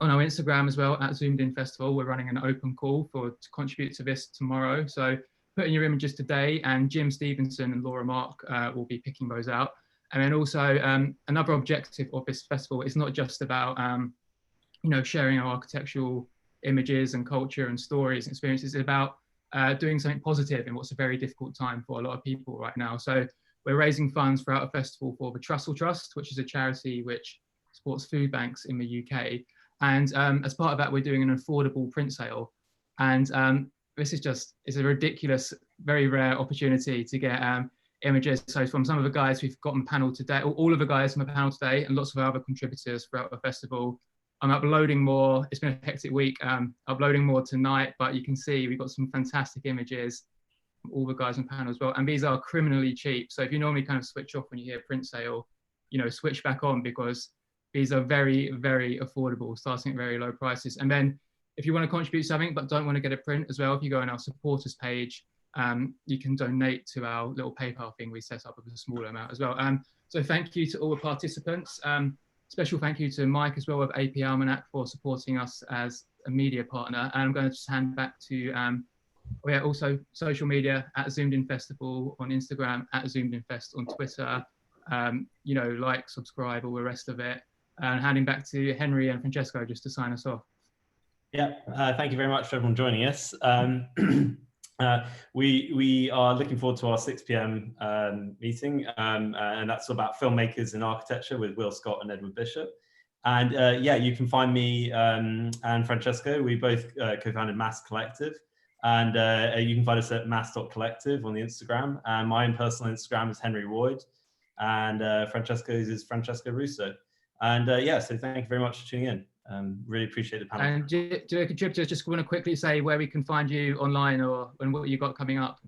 Speaker 1: our Instagram as well, at Zoomed In Festival, we're running an open call to contribute to this tomorrow. So put in your images today, and Jim Stevenson and Laura Mark will be picking those out. And then also another objective of this festival is not just about you know, sharing our architectural images and culture and stories and experiences. It's about doing something positive in what's a very difficult time for a lot of people right now. So we're raising funds throughout a festival for the Trussell Trust, which is a charity which supports food banks in the UK. And as part of that, we're doing an affordable print sale. And this is just, it's a ridiculous, very rare opportunity to get images. So from some of the guys we've got on panel today, all of the guys on the panel today, and lots of other contributors throughout the festival. I'm uploading more. It's been a hectic week. Uploading more tonight, but you can see we've got some fantastic images from all the guys on panel as well. And these are criminally cheap. So if you normally kind of switch off when you hear print sale, you know, switch back on, because these are very, very affordable, starting at very low prices. And then if you want to contribute something but don't want to get a print as well, if you go on our supporters page, you can donate to our little PayPal thing we set up with a smaller amount as well. So thank you to all the participants. Special thank you to Mike as well of AP Almanac for supporting us as a media partner. And I'm going to just hand back to, yeah, also social media at Zoomed In Festival on Instagram, at Zoomed In Fest on Twitter. You know, like, subscribe, all the rest of it. And handing back to Henry and Francesco just to sign us off.
Speaker 3: Yeah, thank you very much for everyone joining us. We are looking forward to our 6 p.m. meeting, and that's about filmmakers in architecture with Will Scott and Edward Bishop. And yeah, you can find me and Francesco. We both co-founded Mass Collective, and you can find us at mass.collective on the Instagram. And my own personal Instagram is Henry Woyd, and Francesco's is Francesco Russo. And yeah, so thank you very much for tuning in. Really appreciate the panel.
Speaker 1: And do contributors just want to quickly say where we can find you online, or and what you got coming up?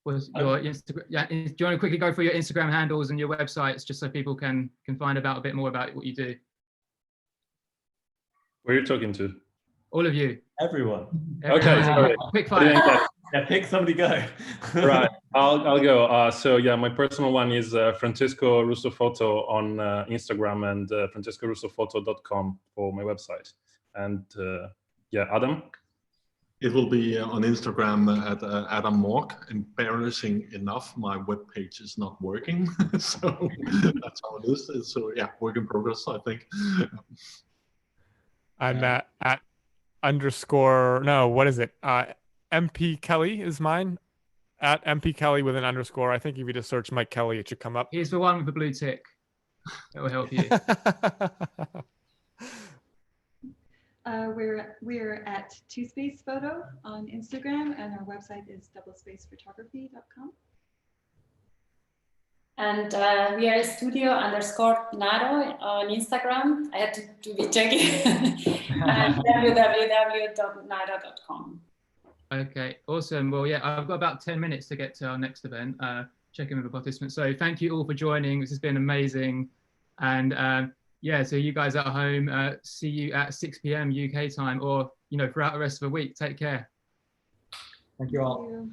Speaker 1: Was your Instagram? Yeah, do you want to quickly go through your Instagram handles and your websites just so people can find out a bit more about what you do?
Speaker 4: Where are you talking to?
Speaker 1: All of you.
Speaker 3: Everyone.
Speaker 4: Okay, sorry.
Speaker 1: Quick fire.
Speaker 3: Yeah, pick somebody, go.
Speaker 4: Right, I'll go. So yeah, my personal one is Francesco Russo Photo on Instagram, and francescorussofoto.com for my website. And yeah, Adam?
Speaker 8: It will be on Instagram at Adam Mørk. Embarrassing enough, my webpage is not working. So that's how it is. So yeah, work in progress, I think.
Speaker 9: I'm at underscore, no, what is it? MP Kelley is mine, at MP Kelley with an underscore. I think if you just search Mike Kelley, it should come up.
Speaker 1: Here's the one with the blue tick. That will help you.
Speaker 6: We're at Two Space Photo on Instagram, and our website is doublespacephotography.com.
Speaker 5: And we are studio_NAARO on Instagram. I had to be checking. And www.naaro.com.
Speaker 1: Okay, awesome. Well, yeah, I've got about 10 minutes to get to our next event, checking with the participants. So thank you all for joining. This has been amazing. And yeah, so you guys at home, see you at 6 p.m. UK time, or, you know, throughout the rest of the week. Take care.
Speaker 7: Thank you all.